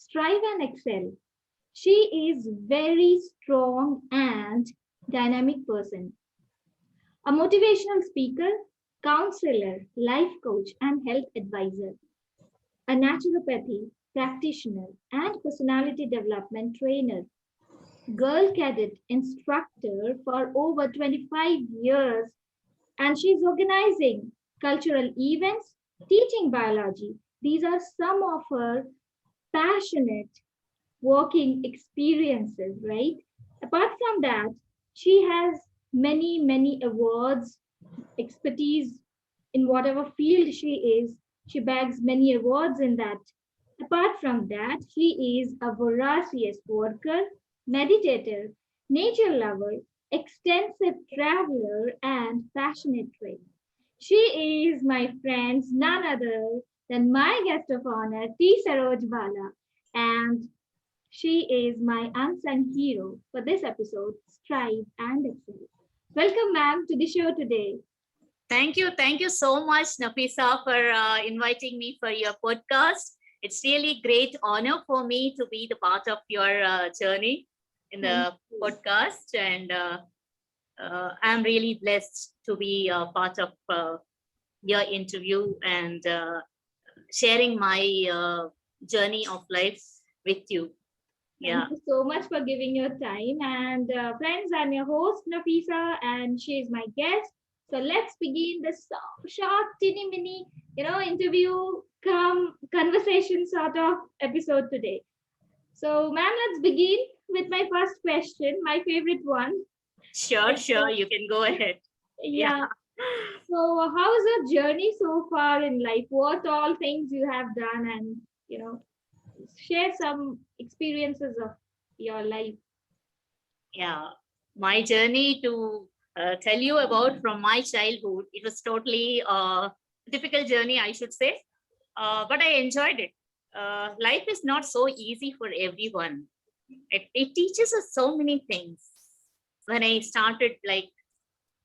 strive and excel. She is very strong and dynamic person, a motivational speaker, counselor, life coach, and health advisor, a naturopathy practitioner, and personality development trainer, Girl Cadet instructor for over 25 years, and she's organizing cultural events, teaching biology. These are some of her passionate working experiences, right? Apart from that, she has many awards, expertise in whatever field she is. She bags many awards in that. Apart from that, she is a voracious worker, meditator, nature lover, extensive traveler, and passionate trainer. She is, my friends, none other than my guest of honor, T. Saroj Bala, and she is my unsung hero for this episode, Strive and Excel. Welcome, ma'am, to the show today. Thank you. Thank you so much, Nafisa, for inviting me for your podcast. It's really great honor for me to be the part of your journey in Thank the you. podcast. And I'm really blessed to be part of your interview and sharing my journey of life with you. Thank Yeah. you so much for giving your time. And friends, I'm your host, Nafisa, and she is my guest. So let's begin this short, teeny mini, interview, conversation sort of episode today. So, ma'am, let's begin with my first question, my favorite one. Sure, sure. You can go ahead. Yeah. Yeah. So, how is your journey so far in life? What all things you have done, and share some experiences of your life. Yeah, my journey to tell you about from my childhood, it was totally a difficult journey, I should say, but I enjoyed it. Life is not so easy for everyone. It teaches us so many things. When I started, like,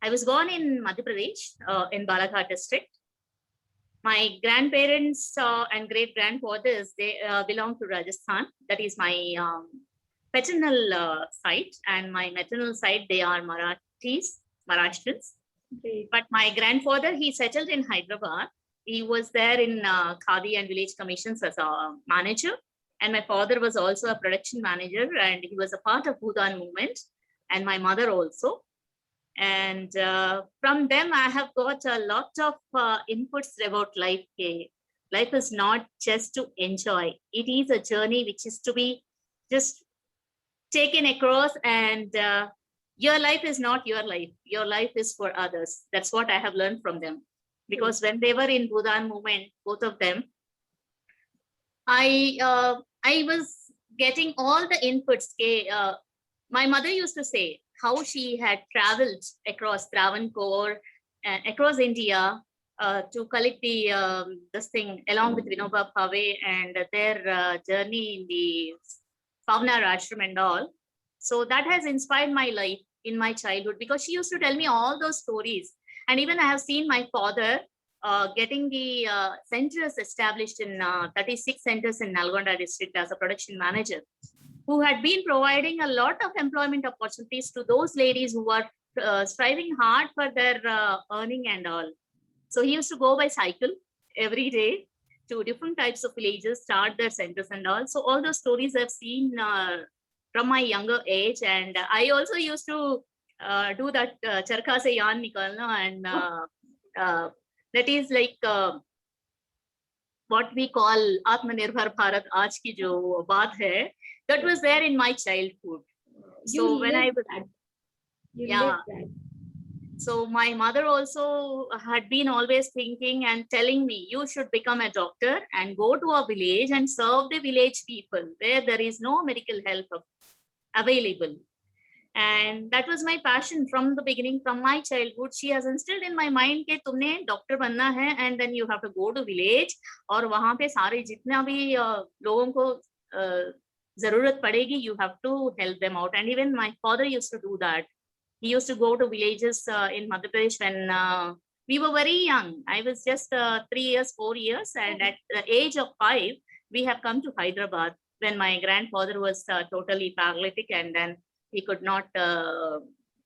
I was born in Madhya Pradesh, in Balaghat district. My grandparents and great grandfathers, they belong to Rajasthan. That is my paternal side, and my maternal side, they are Maharashtrians. Great. But my grandfather, he settled in Hyderabad. He was there in Khadi and Village Commissions as a manager. And my father was also a production manager, and he was a part of Bhutan movement, and my mother also. And from them, I have got a lot of inputs about life. Life is not just to enjoy. It is a journey which is to be just taken across, and your life is not your life. Your life is for others. That's what I have learned from them. Because when they were in Bhutan movement, both of them, I was getting all the inputs. My mother used to say how she had traveled across Travancore and across India to collect the this thing along with Vinoba Bhave and their journey in the Pavnar Ashram and all. So that has inspired my life in my childhood, because she used to tell me all those stories. And even I have seen my father getting the centers established in 36 centers in Nalgonda district as a production manager, who had been providing a lot of employment opportunities to those ladies who are striving hard for their earning and all. So he used to go by cycle every day to different types of villages, start their centers and all. So all those stories I've seen from my younger age. And I also used to do that charka se yarn nikalna, and that is like what we call Atmanirbhar Bharat aaj ki jo baat hai, that was there in my childhood. So when I was, yeah, so my mother also had been always thinking and telling me, you should become a doctor and go to a village and serve the village people where there is no medical help available. And that was my passion from the beginning, from my childhood. She has instilled in my mind कि तुमने doctor बनना है, and then you have to go to village और वहाँ पे सारे जितना भी लोगों को जरूरत पड़ेगी, you have to help them out. And even my father used to do that. He used to go to villages in Madhya Pradesh when we were very young. I was just 3 years, 4 years, and at the age of 5, we have come to Hyderabad. when my grandfather was totally paralytic, and then he could not,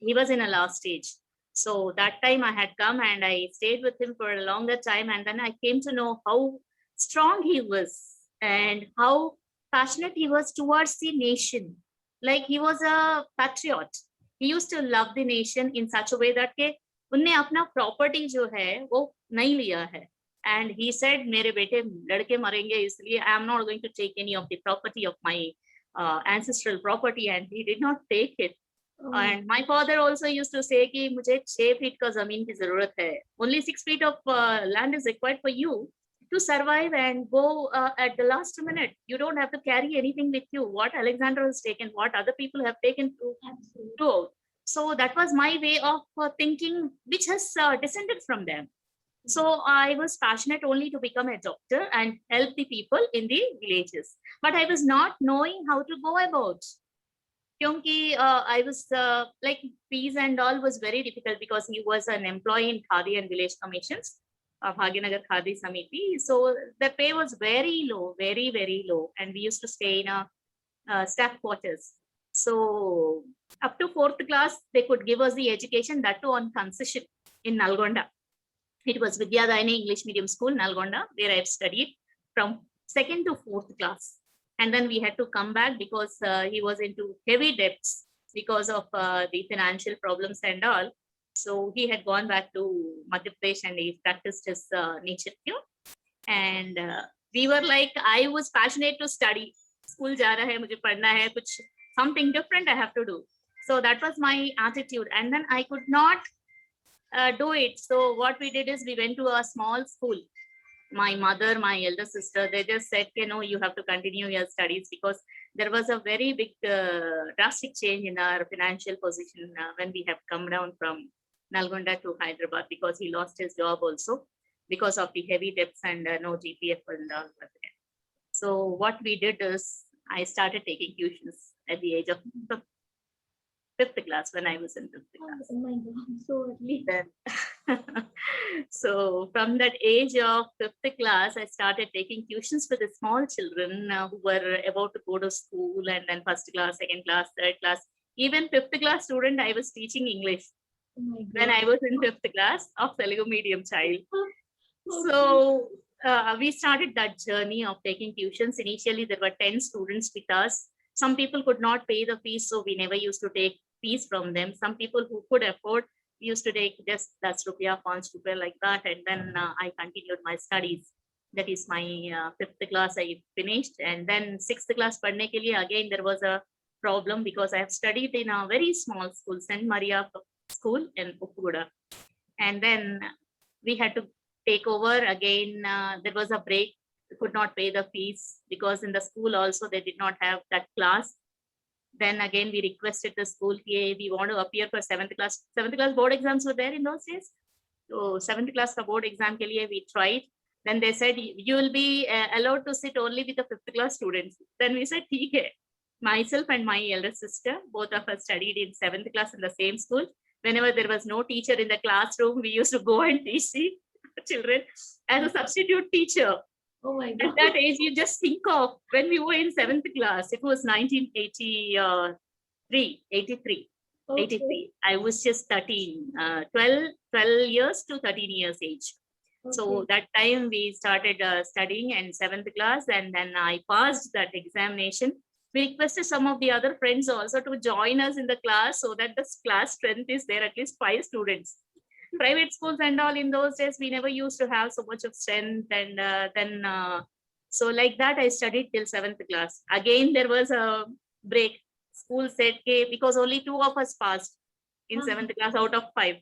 he was in a last stage. So that time I had come and I stayed with him for a longer time. And then I came to know how strong he was and how passionate he was towards the nation. Like he was a patriot. He used to love the nation in such a way that के उनने अपना property जो है वो नहीं लिया है. And he said, मेरे बेटे लड़के मरेंगे इसलिए I am not going to take any of the property of my ancestral property, and he did not take it. And my father also used to say कि मुझे 6 feet का जमीन की जरूरत है. Only 6 feet of land is required for you to survive and go at the last minute. You don't have to carry anything with you. What Alexander has taken, what other people have taken to do. So that was my way of thinking, which has descended from them. So I was passionate only to become a doctor and help the people in the villages. But I was not knowing how to go about. Kyunki I was like fees and all was very difficult because he was an employee in Khadi and Village Commissions, Bhagyanagar Khadi Samiti. So the pay was very low, very, very low. And we used to stay in a staff quarters. So up to 4th class, they could give us the education, that too on concession in Nalgonda. It was Vidyadayini English Medium School, Nalgonda, where I have studied from 2nd to 4th class. And then we had to come back because he was into heavy debts because of the financial problems and all. So he had gone back to Madhya Pradesh and he practiced his nature cure. And we were like, I was passionate to study. School ja raha hai, mujhe padhna hai, kuch something different I have to do. So that was my attitude. And then I could not do it. So what we did is we went to a small school. My mother, my elder sister, they just said, no, you have to continue your studies because there was a very big drastic change in our financial position when we have come down from Nalgonda to Hyderabad because he lost his job also because of the heavy debts and no GPF and all. So what we did is I started taking tuitions at the age of 5th class when I was in 5th class. Oh my God, so early. Then, so from that age of 5th class, I started taking tuitions for the small children who were about to go to school, and then 1st class, 2nd class, 3rd class. Even 5th class student, I was teaching English when I was in 5th class of Telugu medium child. So we started that journey of taking tuitions. Initially, there were 10 students with us. Some people could not pay the fees, so we never used to take fees from them. Some people who could afford used to take just 10 rupiah, 5 rupiah like that. And then I continued my studies. That is my 5th class I finished. And then 6th class padne ke liye, again, there was a problem because I have studied in a very small school, St. Maria School in Uppuguda. And then we had to take over again. There was a break. We could not pay the fees because in the school also they did not have that class. Then again, we requested the school, we want to appear for 7th class. 7th class board exams were there in those days. So 7th class board exam ke liye we tried. Then they said, you will be allowed to sit only with the 5th class students. Then we said, theek hai. Myself and my elder sister, both of us studied in 7th class in the same school. Whenever there was no teacher in the classroom, we used to go and teach the children as a substitute teacher. Oh my God. At that age, you just think of when we were in 7th class, it was 1983, 83. Okay. 83. I was just 13, 12 years to 13 years age. Okay. So that time we started studying in 7th class, and then I passed that examination. We requested some of the other friends also to join us in the class so that the class strength is there, at least 5 students. Private schools and all in those days, we never used to have so much of strength. And then, so like that, I studied till 7th class. Again, there was a break. School said, okay, because only 2 of us passed in 7th class out of 5.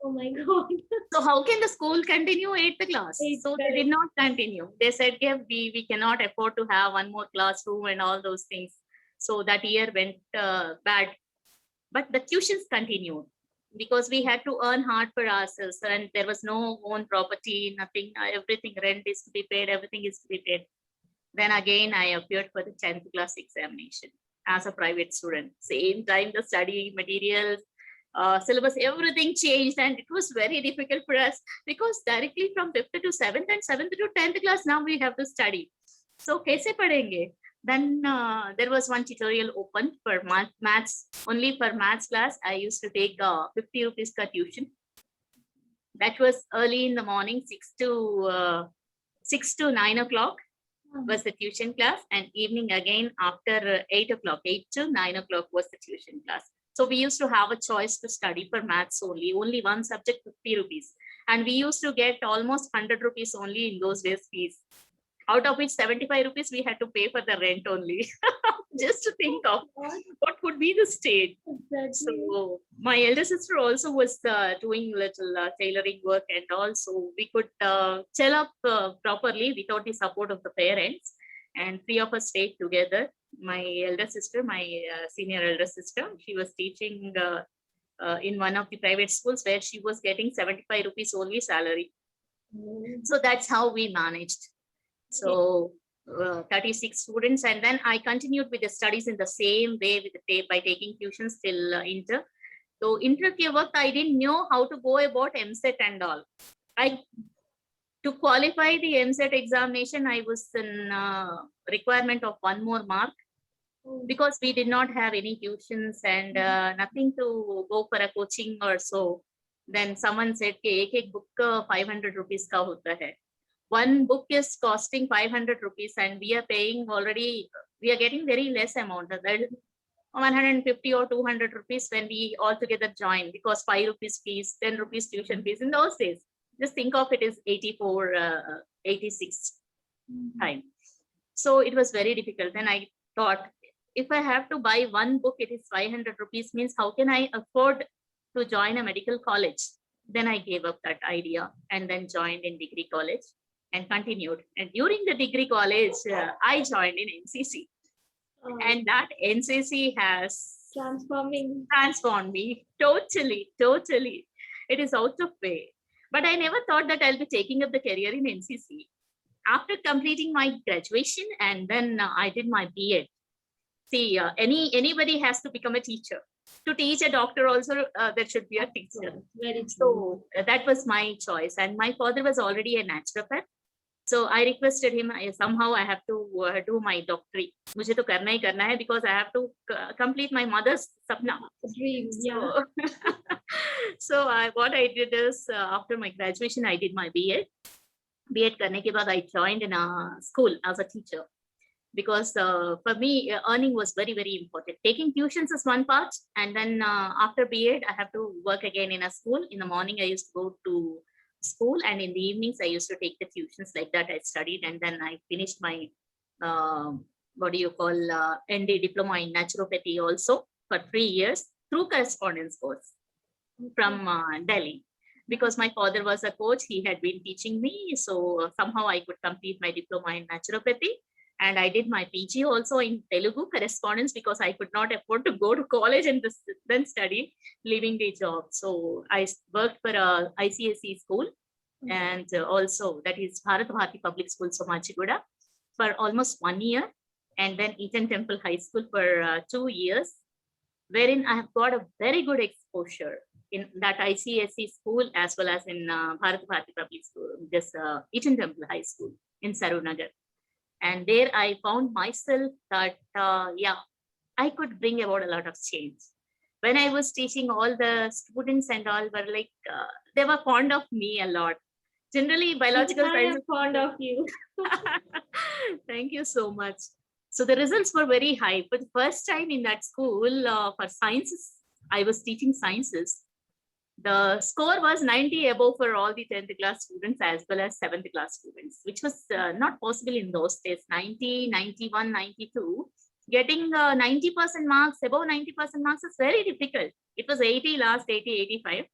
Oh my God. So how can the school continue 8th class? So they did not continue. They said, okay, we cannot afford to have one more classroom and all those things. So that year went bad. But the tuitions continued, because we had to earn hard for ourselves, and there was no own property, nothing, everything, rent is to be paid, everything is to be paid. Then again, I appeared for the 10th class examination as a private student. Same time, the study materials, syllabus, everything changed, and it was very difficult for us because directly from 5th to 7th and 7th to 10th class, now we have to study. So, kaise padenge? Then there was one tutorial open for maths, only for maths class. I used to take 50 rupees ka tuition. That was early in the morning, 6 to 9 o'clock was the tuition class, and evening again after 8 o'clock, 8 to 9 o'clock was the tuition class. So we used to have a choice to study for maths only one subject, 50 rupees. And we used to get almost 100 rupees only in those days fees, out of which 75 rupees we had to pay for the rent only. Just to think of what could be the state. So my elder sister also was doing little tailoring work, and also we could tell up properly without the support of the parents. And three of us stayed together. My elder sister, my senior elder sister, she was teaching in one of the private schools where she was getting 75 rupees only salary. So that's how we managed. So 36 students, and then I continued with the studies in the same way by taking tuitions till inter. So inter ke waqt I didn't know how to go about MSET and all. To qualify the MSET examination, I was in requirement of one more mark, because we did not have any tuitions and nothing to go for a coaching or so. Then someone said, ek book 500 rupees ka hota hai. One book is costing 500 rupees and we are paying already, we are getting very less amount. That is 150 or 200 rupees when we all together join, because 5 rupees fees, 10 rupees tuition fees in those days. Just think of it as 84, 86 time. So it was very difficult. Then I thought, if I have to buy one book, it is 500 rupees, means how can I afford to join a medical college? Then I gave up that idea and then joined in degree college and continued. And during the degree college, I joined in NCC. And that NCC has transformed me totally. It is out of way. But I never thought that I'll be taking up the career in NCC. After completing my graduation, and then I did my B.Ed. See, anybody has to become a teacher. To teach a doctor also, there should be a teacher. So that was my choice. And my father was already a naturopath. So I requested him, somehow I have to do my doctorate. Mujhe to karna hi karna hai, because I have to complete my mother's sapna. Dream, yeah. So what I did is, after my graduation, I did my B.Ed. B.Ed karne ke baad, I joined in a school as a teacher. Because for me, earning was very, very important. Taking tuitions is one part. And then after B.Ed, I have to work again in a school. In the morning, I used to go to school, and in the evenings I used to take the tuitions. Like that I studied, and then I finished my ND diploma in naturopathy also for 3 years through correspondence course from Delhi, because my father was a coach. He had been teaching me, so somehow I could complete my diploma in naturopathy. And I did my PG also in Telugu correspondence, because I could not afford to go to college and then study, leaving the job. So I worked for a ICSE school, and also that is Bharat Bharati Public School, Somachiguda, for almost 1 year. And then Eton Temple High School for 2 years, wherein I have got a very good exposure in that ICSE school, as well as in Bharat Bharati Public School, this Eton Temple High School in Sarunagar. And there I found myself that, I could bring about a lot of change. When I was teaching, all the students and all were like, they were fond of me a lot. Generally, biological science. I am fond of you. Thank you so much. So the results were very high. For the first time in that school, for sciences, I was teaching sciences. The score was 90 above for all the 10th class students as well as 7th class students, which was not possible in those days. 90, 91, 92. Getting 90% marks, above 90% marks is very difficult. It was 80, last 80, 85.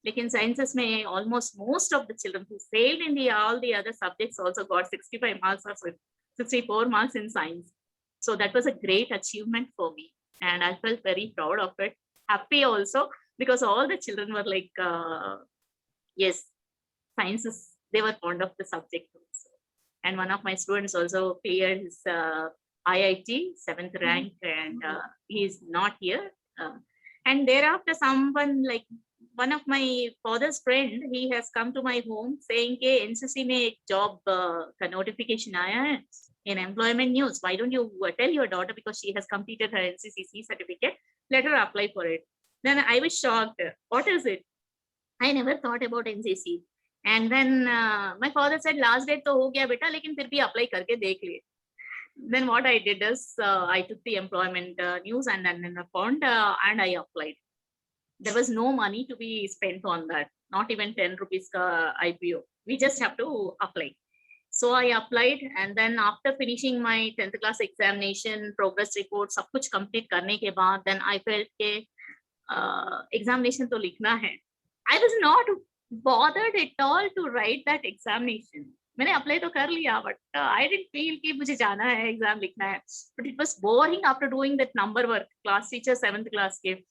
Like in sciences, almost most of the children who failed in all the other subjects also got 65 marks or 64 marks in science. So that was a great achievement for me. And I felt very proud of it. Happy also, because all the children were like, yes, sciences, they were fond of the subject also. And one of my students also cleared his IIT 7th rank, and he is not here. And thereafter, someone like one of my father's friend, he has come to my home saying, "Ke NCC में एक job का notification आया है, in employment news. Why don't you tell your daughter, because she has completed her NCCC certificate, let her apply for it. Then I was shocked. What is it? I never thought about NCC. And then my father said, last date to ho gaya beta, lekin fir bhi apply karke dekh le. Then what I did is I took the employment news and then found and I applied. There was no money to be spent on that, not even 10 rupees ka IPO. We just have to apply. So I applied, and then after finishing my 10th class examination, progress report, सब कुछ complete करने के बाद, then I felt के examination तो लिखना है. I was not bothered at all to write that examination. मैंने अप्लाई तो कर लिया, but I didn't feel कि मुझे जाना है, एग्जाम लिखना है. But it was boring after doing that number work. Class teacher 7th class के,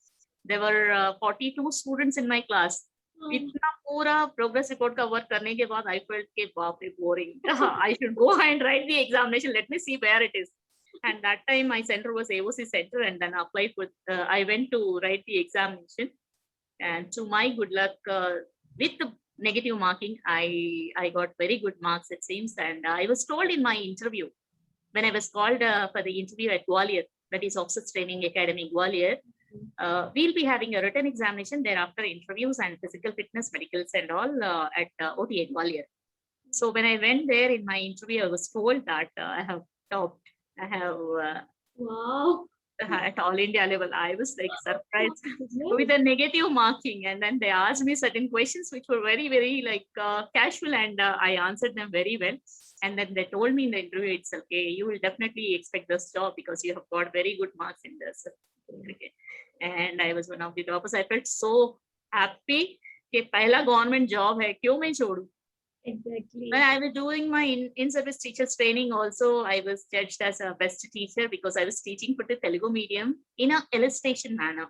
there were 42 students in my class. इतना पूरा प्रोग्रेस रिपोर्ट का वर्क करने के बाद I felt कि बाप रे boring. I should go and write the examination. Let me see where it is. And that time my center was AOC center, and then applied with. I went to write the examination, and to my good luck, with the negative marking, I got very good marks, it seems. And I was told in my interview, when I was called for the interview at Gwalior, that is Officers Training Academy Gwalior, we'll be having a written examination, thereafter interviews and physical fitness, medicals and all at OTA Gwalior. So when I went there in my interview, I was told that I have topped. I have Wow. at all India level. I was like surprised with the negative marking, and then they asked me certain questions which were very, very like casual, and I answered them very well. And then they told me in the interview itself, okay, you will definitely expect this job because you have got very good marks in this. Okay. And I was one of the toppers. I felt so happy कि पहला government job है, क्यों मैं छोड़ूं? Exactly. When I was doing my in-service teachers training also, I was judged as a best teacher because I was teaching for the Telugu medium in a illustration manner.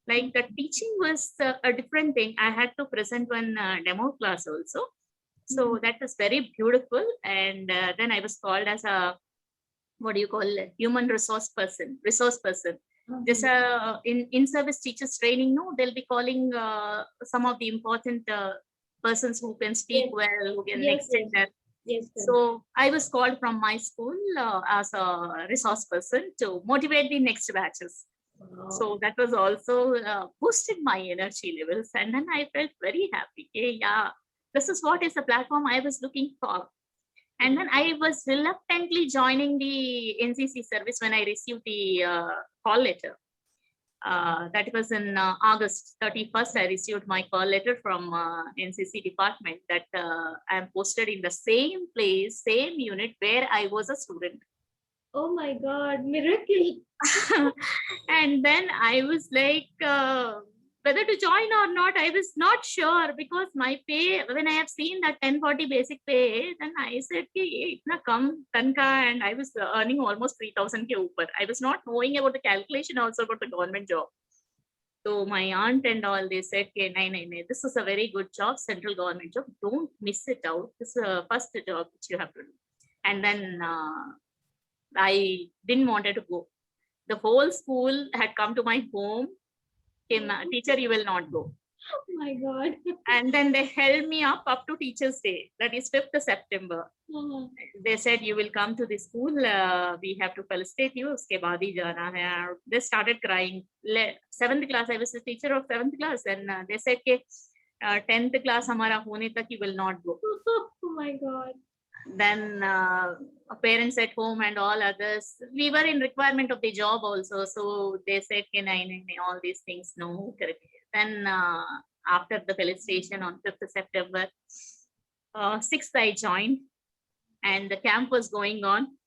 Like the teaching was a different thing. I had to present one demo class also. So that was very beautiful. And then I was called as a, what do you call it? Human resource person. This in-service teachers training, no, they'll be calling some of the important persons who can speak well, who can extend that. Yes, sir. So I was called from my school as a resource person to motivate the next batches. Wow. So that was also boosted my energy levels, and then I felt very happy. Hey, yeah, this is what is the platform I was looking for. And then I was reluctantly joining the NCC service when I received the call letter. That was in August 31st. I received my call letter from NCC department that I am posted in the same place, same unit where I was a student. Oh my God, miracle. And then I was like, whether to join or not, I was not sure, because my pay, when I have seen that 1040 basic pay, then I said, "Ki, itna kam tanka," and I was earning almost 3,000 ke upar. I was not knowing about the calculation also about the government job. So my aunt and all, they said, "Ki, nahi, this is a very good job, central government job. Don't miss it out. This is the first job which you have to do." And then I didn't want to go. The whole school had come to my home. Teacher, you will not go. Oh my God. And then they held me up to Teachers' Day, that is 5th September. They said, you will come to the school, we have to felicitate you, uske baad hi jana hai. They started crying. 7th class, I was a teacher of 7th class, and they said, 10th class hamara hone tak you will not go. Oh my God. Then parents at home and all others, we were in requirement of the job also. So they said, all these things, no. Then after the felicitation on 5th September, 6th I joined, and the camp was going on.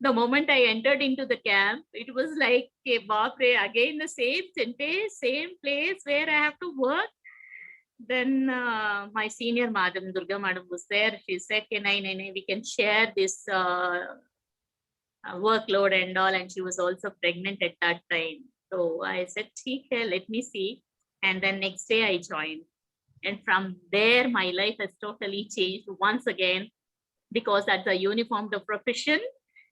The moment I entered into the camp, it was like, again the same center, same place where I have to work. Then my senior madam, Durga madam, was there. She said, we can share this workload and all. And she was also pregnant at that time. So I said, let me see. And then next day I joined. And from there, my life has totally changed once again, because that's a uniformed profession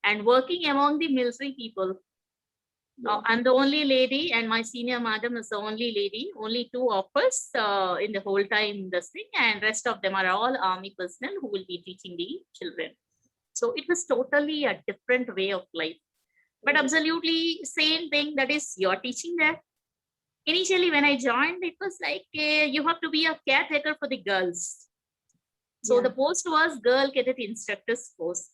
and working among the military people. I'm the only lady, and my senior madam is the only lady. Only 2 of us in the whole time this thing, and rest of them are all army personnel who will be teaching the children. So it was totally a different way of life, but absolutely same thing, that is you're teaching there. Initially when I joined, it was like you have to be a caretaker for the girls. So the post was girl cadet instructor's post.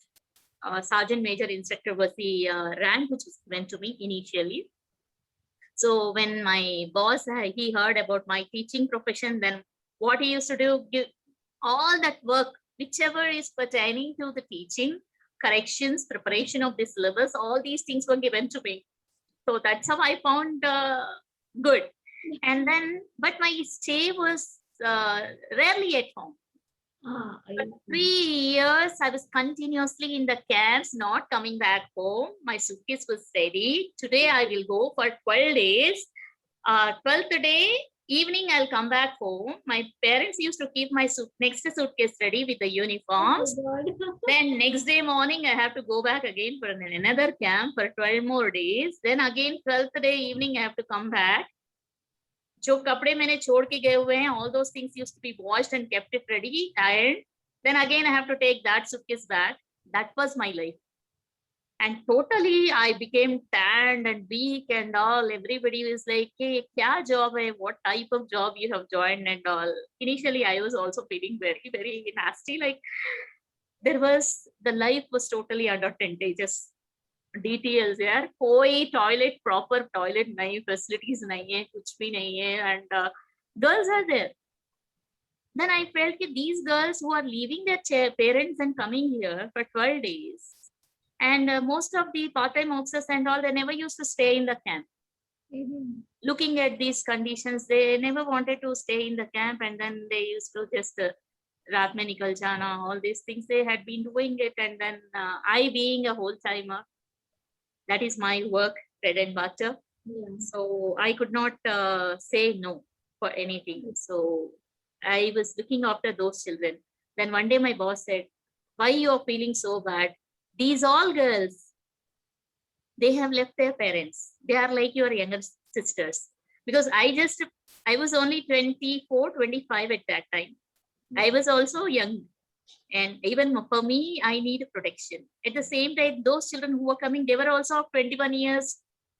Sergeant major instructor was the rank which was given to me initially. So when my boss, he heard about my teaching profession, then what he used to do, give all that work, whichever is pertaining to the teaching, corrections, preparation of the syllabus, all these things were given to me. So that's how I found good. And then, but my stay was rarely at home. For 3 years, I was continuously in the camps, not coming back home. My suitcase was ready. Today, I will go for 12 days. 12th day, evening, I'll come back home. My parents used to keep my next suitcase ready with the uniforms. Then next day morning, I have to go back again for another camp for 12 more days. Then again, 12th day evening, I have to come back. जो कपड़े मैंने छोड़ के गए हुए हैं, all those things used to be washed and kept it ready, ironed. Then again I have to take that suitcase back. That was my life. And totally I became tanned and weak and all. Everybody was like, hey, kya job hai? What type of job you have joined and all. Initially I was also feeling very, very nasty. Like the life was totally under contagious. Details यार, कोई toilet, proper toilet नहीं, facilities नहीं है, कुछ भी नहीं है, and girls are there. Then I felt that these girls who are leaving their parents and coming here for 12 days, and most of the part-time officers and all, they never used to stay in the camp. Looking at these conditions, they never wanted to stay in the camp, and then they used to just raat mein nikal jana, all these things they had been doing it. And then I, being a whole timer, that is my work, bread and butter. So I could not say no for anything. So I was looking after those children. Then one day my boss said, why you are feeling so bad? These all girls, they have left their parents. They are like your younger sisters. Because I was only 24, 25 at that time. I was also young. And even for me, I need protection. At the same time, those children who were coming, they were also of 21 years,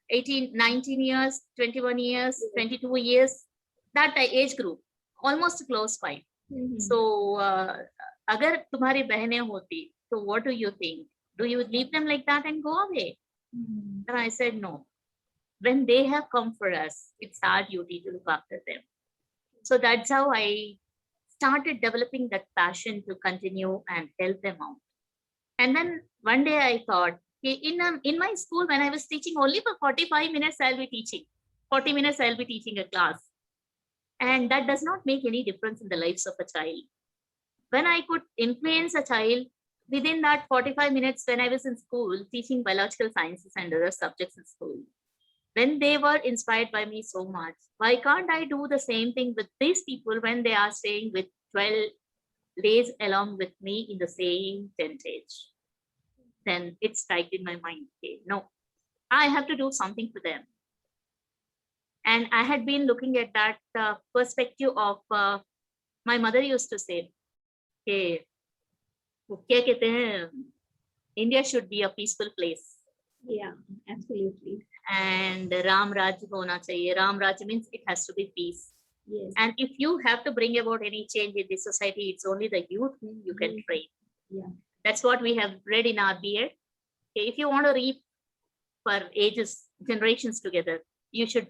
18, 19 years, 21 years, 22 years, that age group, almost close by. So, agar tumhari behne hoti, so what do you think? Do you leave them like that and go away? And I said, no. When they have come for us, it's our duty to look after them. So that's how I started developing that passion to continue and help them out. And then one day I thought, in my school, when I was teaching, only for 45 minutes I'll be teaching. 40 minutes I'll be teaching a class. And that does not make any difference in the lives of a child. When I could influence a child within that 45 minutes when I was in school, teaching biological sciences and other subjects in school, when they were inspired by me so much, why can't I do the same thing with these people when they are staying with 12 days along with me in the same tentage? Then it struck in my mind, okay, no, I have to do something for them. And I had been looking at that perspective of my mother used to say, okay, India should be a peaceful place. Yeah, absolutely. And Ram Raj hona chahiye. Ram Raj means it has to be peace. Yes. And if you have to bring about any change in the society, it's only the youth whom you can train. Yeah. That's what we have read in our BA. Okay, if you want to reap for ages, generations together, you should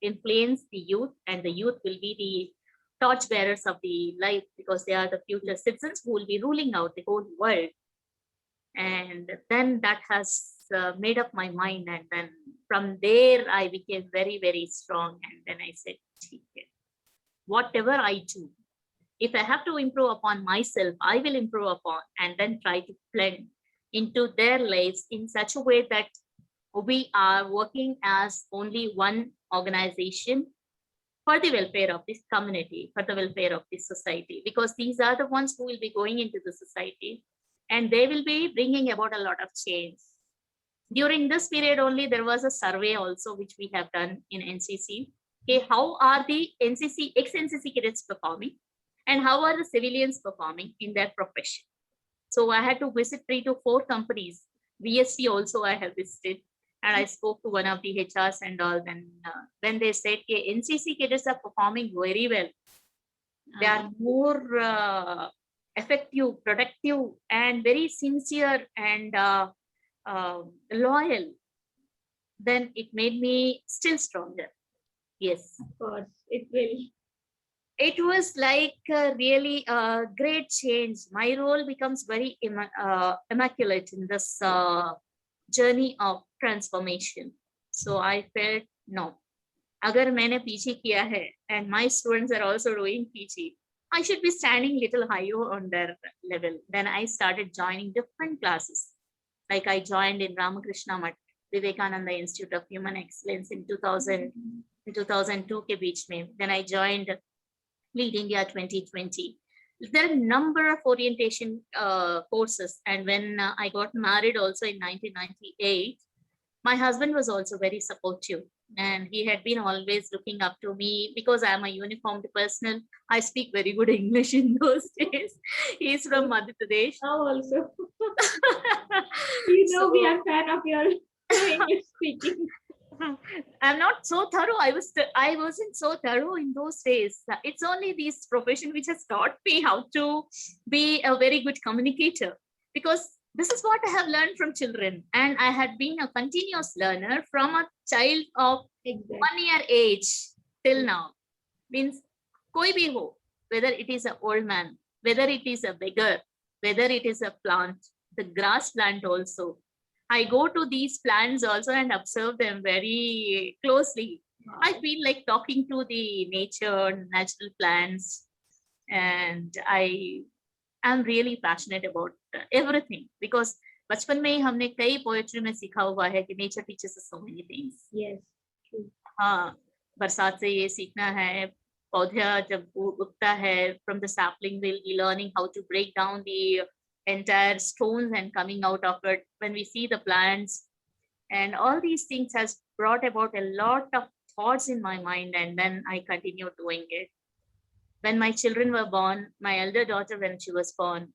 influence the youth, and the youth will be the torch bearers of the life, because they are the future citizens who will be ruling out the whole world. And then that has made up my mind, and then from there I became very, very strong. And then I said, whatever I do, if I have to improve upon myself, I will improve upon, and then try to blend into their lives in such a way that we are working as only one organization for the welfare of this community, for the welfare of this society, because these are the ones who will be going into the society, and they will be bringing about a lot of change. During this period only, there was a survey also which we have done in NCC. Okay, how are the ex-NCC cadets performing, and how are the civilians performing in their profession? So I had to visit 3 to 4 companies. VST also I have visited. And I spoke to one of the HRs and all. Then when they said, NCC cadets are performing very well. They are more effective, productive, and very sincere and loyal. Then it made me still stronger. Yes. Of course, it will. It was like really a great change. My role becomes very immaculate in this journey of transformation. So I felt, no, agar maine PG kiya hai and my students are also doing PG, I should be standing little higher on their level. Then I started joining different classes. Like I joined in Ramakrishna Math, Vivekananda Institute of Human Excellence in 2002 ke beech mein. Then I joined Lead India 2020. There are a number of orientation courses. And when I got married also in 1998, my husband was also very supportive. And he had been always looking up to me because I'm a uniformed person. I speak very good English in those days. He's from Madhya Pradesh. Now also. We So- are fan of your English speaking. I'm not so thorough. I wasn't so thorough in those days. It's only this profession which has taught me how to be a very good communicator, because this is what I have learned from children, and I had been a continuous learner from a child of Exactly. 1 year age till now. Means koi bhi ho, whether it is an old man, whether it is a beggar, whether it is a plant, the grass plant also. I go to these plants also and observe them very closely. I feel like talking to the nature, natural plants, and I am really passionate about everything, because बचपन में ही हमने कई poetry में सीखा हुआ है कि nature teaches us so many things. Yes. True. हाँ, बरसात से ये सीखना है, पौधा जब उगता है, from the sapling we'll be learning how to break down the entire stones and coming out of it when we see the plants. And all these things has brought about a lot of thoughts in my mind, and then I continue doing it. When my children were born, my elder daughter, when she was born,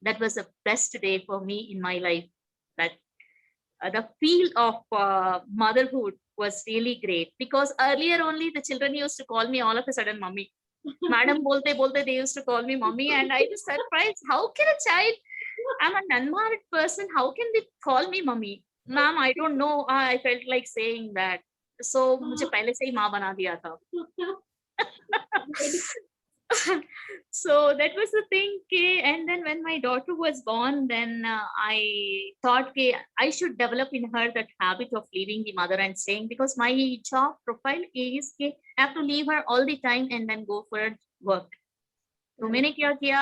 that was the best day for me in my life. That the feel of motherhood was really great, because earlier only the children used to call me all of a sudden mommy. Madam bolte bolte, they used to call me mommy, and I was surprised. How can a child, I'm an unmarried person, how can they call me mommy? Ma'am, I don't know. I felt like saying that. So मुझे पहले से ही माँ बना दिया था. So that was the thing. And then when my daughter was born, then I thought I should develop in her that habit of leaving the mother and staying, because my job profile is I have to leave her all the time and then go for work. तो मैंने क्या किया,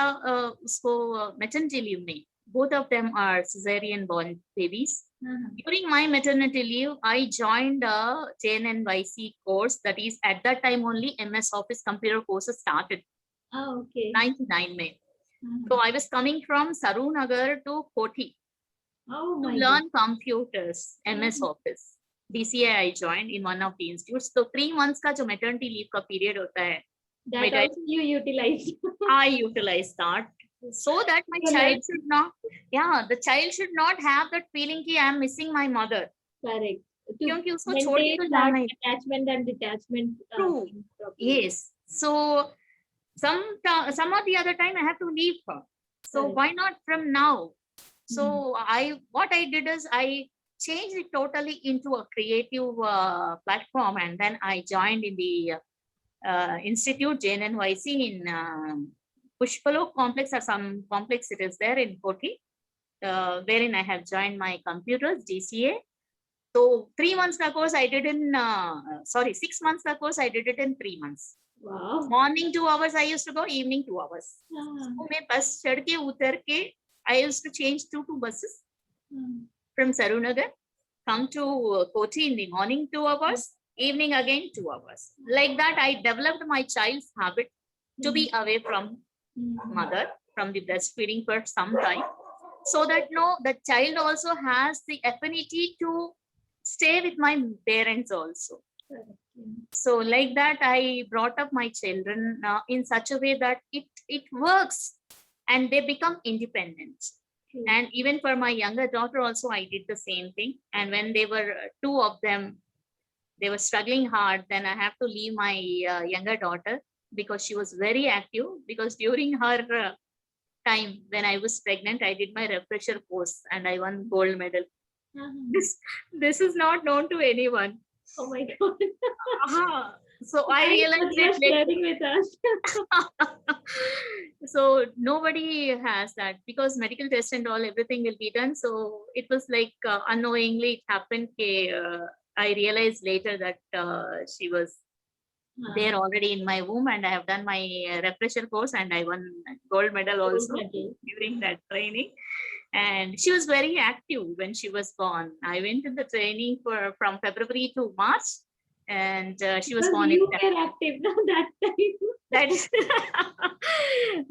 उसको maternity leave में, both of them are cesarean born babies. During my maternity leave, I joined a JNNYC course. That is, at that time only MS Office computer courses started. Oh, okay. 99 May. So I was coming from Sarunagar to Koti Oh to my learn computers, MS Mhm. Office. DCA I joined in one of the institutes. So 3 months का जो maternity leave का period होता है, That my dad- also you utilized. I utilize that so that my You child should not, the child should not have that feeling कि I am missing my mother. Correct. To क्योंकि उसको छोड़ के maintain तो that जाना ही. attachment and detachment. True. thing properly. Yes. So some of the other time I have to leave her. So Correct. why not from now? So what I did is I changed it totally into a creative platform, and then I joined in the institute JNNYC in Pushpalok complex, or some complex it is there in Koti, wherein I have joined my computers DCA. So 3 months का course I did in 6 months का course I did it in 3 months. Wow. Morning 2 hours I used to go, evening 2 hours. Ah, So मैं बस चढ़ के उतर के I used to change 2 buses from Sarunagar, come to Koti in the morning 2 hours, evening again 2 hours. Like that, I developed my child's habit to be away from mother, from the breastfeeding for some time, so that the child also has the affinity to stay with my parents also. correct. So like that, I brought up my children in such a way that it works and they become independent. True. And even for my younger daughter also, I did the same thing. And when they were two of them, they were struggling hard, then I have to leave my younger daughter because she was very active. Because during her time when I was pregnant, I did my refresher course and I won gold medal. This is not known to anyone. Oh my God. So I Thanks realized for that sharing with us. so nobody has that, because medical test and all, everything will be done. So it was like unknowingly it happened. I realized later that she was there already in my womb, and I have done my refresher course and I won gold medal also during that training. And she was very active when she was born. I went to the training from February to March, and she was Because born you in were active now that time. that is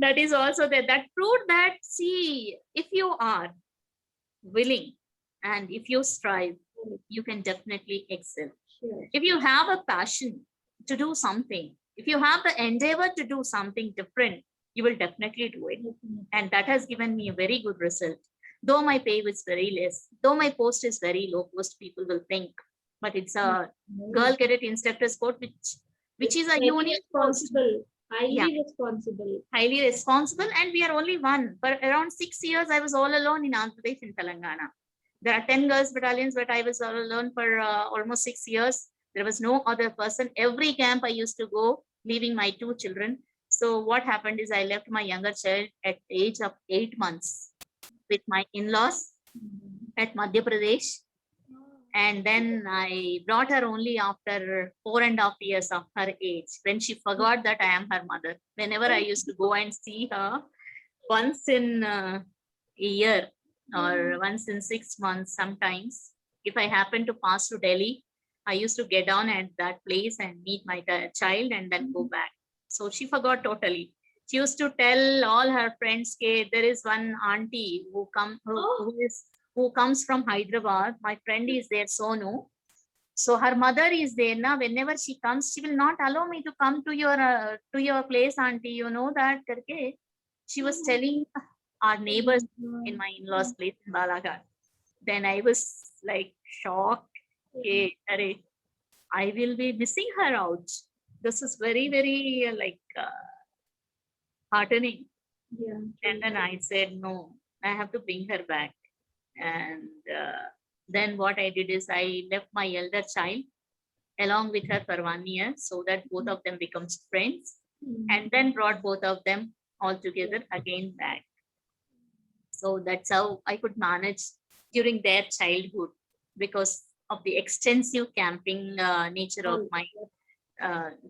that is also that proved that, see, if you are willing and if you strive, you can definitely excel. Sure. If you have a passion to do something, if you have the endeavor to do something different, you will definitely do it. And that has given me a very good result. Though my pay was very less, though my post is very low post, people will think, but it's a girl cadet instructor's course, which is a Very unique post. responsible, highly Yeah. responsible. Highly responsible, and we are only one. For around 6 years, I was all alone in Andhra Pradesh in Telangana. There are 10 girls battalions, but I was all alone for almost 6 years. There was no other person. Every camp I used to go, leaving my 2 children. So what happened is I left my younger child at the age of 8 months with my in-laws at Madhya Pradesh. And then I brought her only after 4.5 years of her age, when she forgot that I am her mother. Whenever I used to go and see her once in a year or once in 6 months, sometimes, if I happen to pass to Delhi, I used to get down at that place and meet my child and then go back. So she forgot totally. She used to tell all her friends, "Okay, there is one auntie who comes from Hyderabad. My friend is there, Sonu. So her mother is there now. Whenever she comes, she will not allow me to come to your place, auntie. You know that." Karke. She was telling our neighbors in my in-laws' place in Balaghat. Then I was like shocked. Okay, I will be missing her out. This is very, very heartening. Yeah. And then I said, no, I have to bring her back. And then what I did is I left my elder child along with her for 1 year, so that both of them becomes friends, and then brought both of them all together again back. So that's how I could manage during their childhood, because of the extensive camping nature of my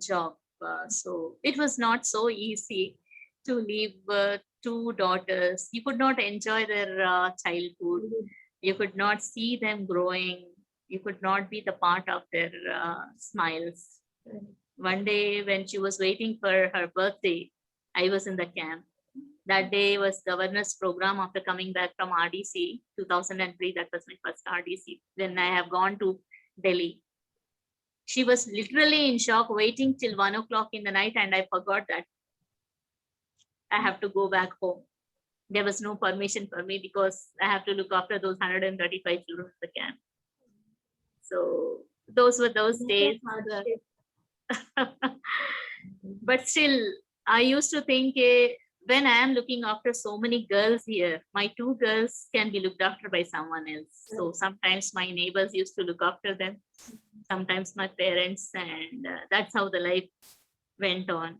job. So it was not so easy to leave 2 daughters. You could not enjoy their childhood. You could not see them growing. You could not be the part of their smiles. One day when she was waiting for her birthday, I was in the camp. That day was governor's program after coming back from RDC, 2003. That was my first RDC. Then I have gone to Delhi. She was literally in shock, waiting till 1 o'clock in the night, and I forgot that I have to go back home. There was no permission for me because I have to look after those 135 children in the camp. So those were those days. But still, I used to think, when I am looking after so many girls here, my 2 girls can be looked after by someone else. So sometimes my neighbors used to look after them, sometimes my parents, and that's how the life went on.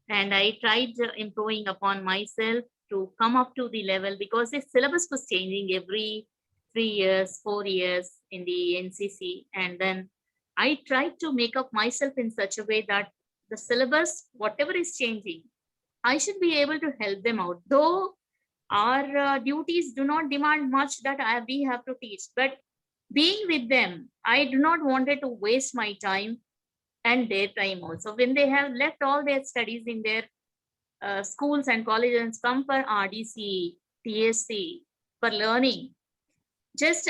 And I tried improving upon myself to come up to the level, because the syllabus was changing every 3 years, 4 years in the NCC. And then I tried to make up myself in such a way that the syllabus, whatever is changing, I should be able to help them out. Though our duties do not demand much that we have to teach, but being with them, I do not wanted to waste my time and their time also. When they have left all their studies in their schools and colleges and come for RDC, TSC, for learning, just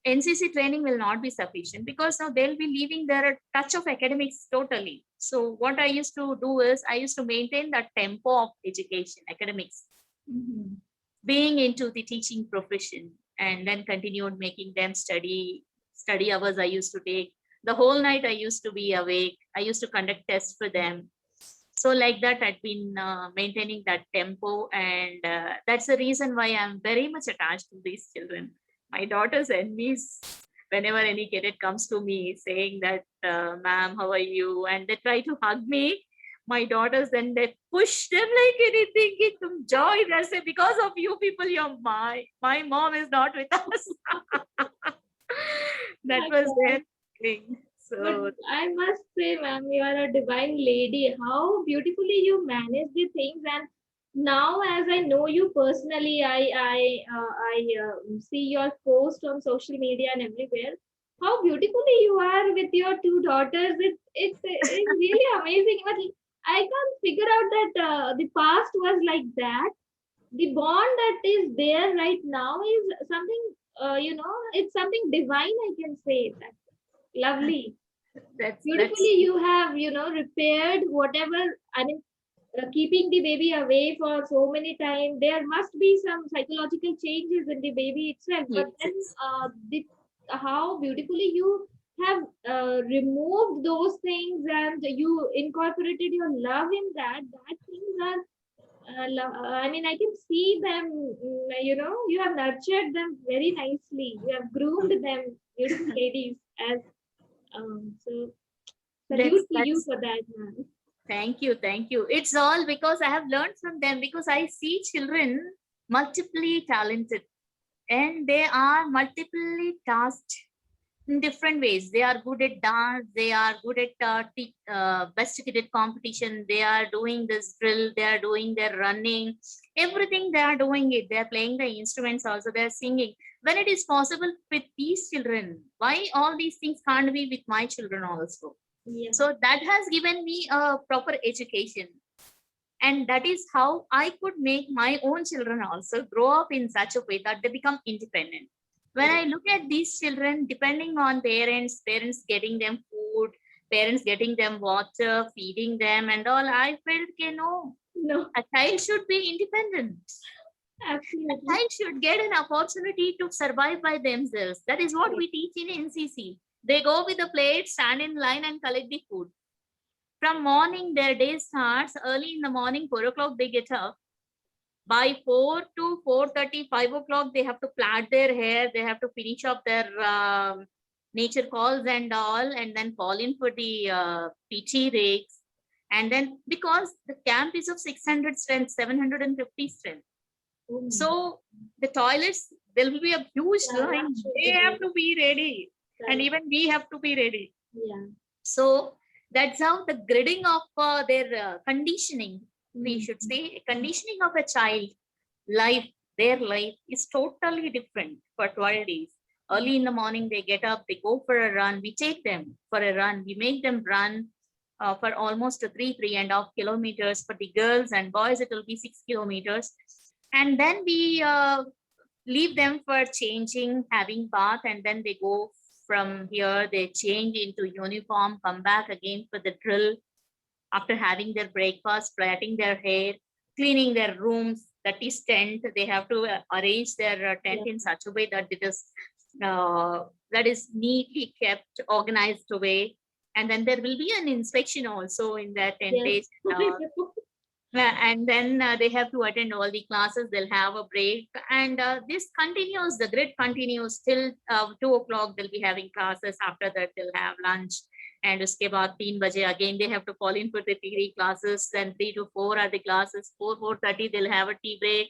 NCC training will not be sufficient, because now they'll be leaving their touch of academics totally. So what I used to do is I used to maintain that tempo of education, academics. being into the teaching profession, and then continued making them study hours I used to take. The whole night I used to be awake. I used to conduct tests for them. So like that, I've been maintaining that tempo, and that's the reason why I'm very much attached to these children. My daughters envies whenever any cadet comes to me saying that, ma'am, how are you? And they try to hug me. My daughters, then they push them like anything. Give them joy. They say, because of you people, you're my mom is not with us. That was their thing. So But I must say, ma'am, you are a divine lady. How beautifully you manage the things. And now, as I know you personally, I see your post on social media and everywhere. How beautifully you are with your two daughters. It's really amazing. But I can't figure out that the past was like that. The bond that is there right now is something. It's something divine. I can say that. Lovely. that's Beautifully you have repaired whatever. I mean, keeping the baby away for so many times, there must be some psychological changes in the baby itself, but yes, then yes. how beautifully you have removed those things and you incorporated your love in that things are I mean, I can see them. You have nurtured them very nicely. You have groomed them, beautiful ladies. As so That's salute to you that's for that, man. Thank you, thank you. It's all because I have learned from them, because I see children multiply talented, and they are multiply tasked in different ways. They are good at dance, they are good at best cadet competition, they are doing this drill, they are doing their running, everything they are doing it. They are playing the instruments also, they are singing. When it is possible with these children, why all these things can't be with my children also? Yeah. So that has given me a proper education, and that is how I could make my own children also grow up in such a way that they become independent. When I look at these children depending on parents getting them food, parents getting them water, feeding them and all, I felt, no, No, a child should be independent. A absolutely. child should get an opportunity to survive by themselves. That is what Correct. we teach in NCC. They go with the plate, stand in line and collect the food. From morning, their day starts early in the morning, 4 o'clock they get up. By 4 to 4:30, 5 o'clock, they have to plait their hair, they have to finish up their nature calls and all, and then fall in for the PT rakes. And then, because the camp is of 600 strength, 750 strength. Oh my God. So the toilets, there will be a huge Yeah, that line. should They be have there. to be ready. And Correct. even we have to be ready. Yeah. So that's how the grading of their conditioning, we Mm. should say, conditioning of a child life, their life is totally different for 12 days. Early in the morning, they get up, they go for a run. We take them for a run. We make them run for almost 3.5 kilometers. For the girls and boys, it will be 6 kilometers. And then we leave them for changing, having bath, and then they go from here, they change into uniform, come back again for the drill. After having their breakfast, plaiting their hair, cleaning their rooms, that is tent, they have to arrange their tent Yeah. in such a way that it is that is neatly kept, organized away. And then there will be an inspection also in that Yes. tentage. And then they have to attend all the classes, they'll have a break, and this continues, the grid continues till 2 o'clock. They'll be having classes. After that, they'll have lunch, and uske baad 3 baje again they have to fall in for the theory classes. Then 3 to 4 are the classes. 4:30 they'll have a tea break.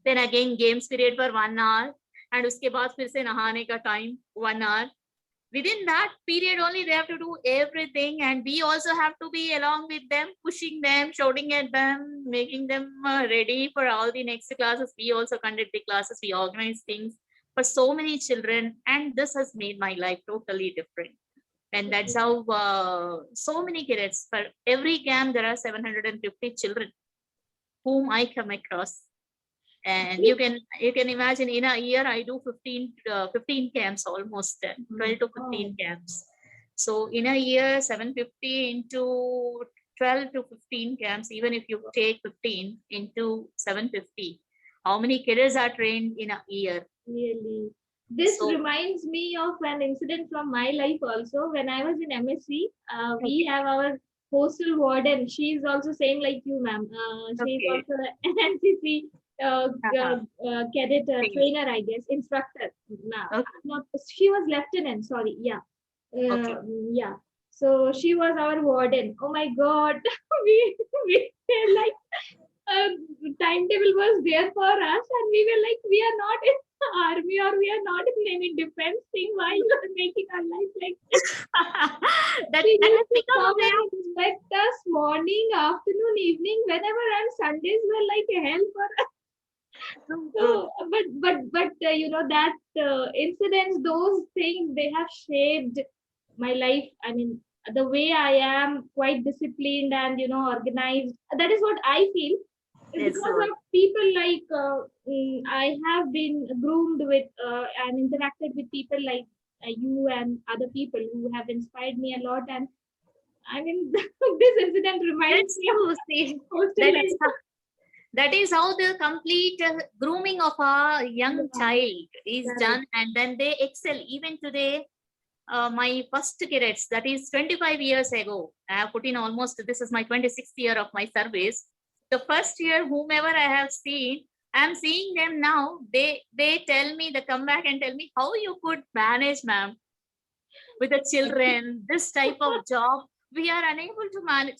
Then again games period for 1 hour, and uske baad fir se nahane ka time 1 hour. Within that period only they have to do everything, and we also have to be along with them, pushing them, shouting at them, making them ready for all the next classes. We also conduct the classes, we organize things for so many children, and this has made my life totally different. And that's how so many kids, for every camp there are 750 children whom I come across. And you can imagine, in a year I do 15 camps, almost 12 to 15 camps. So in a year, 750 into 12 to 15 camps, even if you take 15 into 750, how many cadets are trained in a year. Really. This So- reminds me of an incident from my life also. When I was in MSc, we Okay. have our hostel warden. She is also same like you, ma'am. She is Okay. also an NCC cadet Okay. trainer, I guess, instructor. Nah, Okay. not, she was lieutenant, sorry. Yeah. Okay. Yeah. So she was our warden. Oh my God. we were like, timetable was there for us, and we were like, we are not in the army or we are not in any defense thing. Why you are making our life like this? that, She that has used to become a come way and of inspect us morning, afternoon, evening, whenever, and Sundays were like hell for us. So, but you know that incidents, those things, they have shaped my life. I mean, the way I am, quite disciplined and organized. That is what I feel. Yes, Because so of people like I have been groomed with and interacted with people like you and other people who have inspired me a lot. And I mean, this incident reminds that's me of true. See, hostel that is life. that is how the complete grooming of a young Yeah, child is correct. done, and then they excel. Even today, my first cadets, that is 25 years ago, I have put in almost, this is my 26th year of my service. The first year, whomever I have seen, I'm seeing them now. They tell me, they come back and tell me how you could manage, ma'am, with the children, this type of job, we are unable to manage.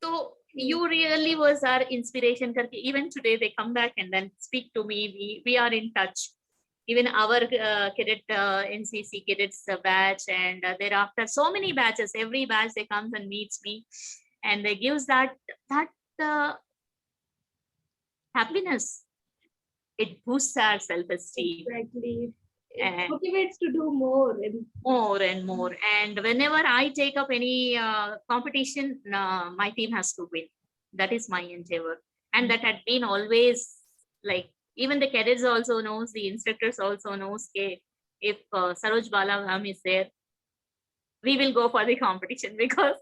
So you really was our inspiration. Karke. Even today, they come back and then speak to me. We are in touch. Even our cadet NCC cadets batch, and thereafter so many batches. Every batch they comes and meets me, and they gives that uh, happiness. It boosts our self-esteem. Exactly. It And motivates to do more. more and more. And whenever I take up any competition, my team has to win. That is my endeavor. And that had been always like, even the cadets also knows, the instructors also knows, okay, if Saroj Balagam is there, we will go for the competition because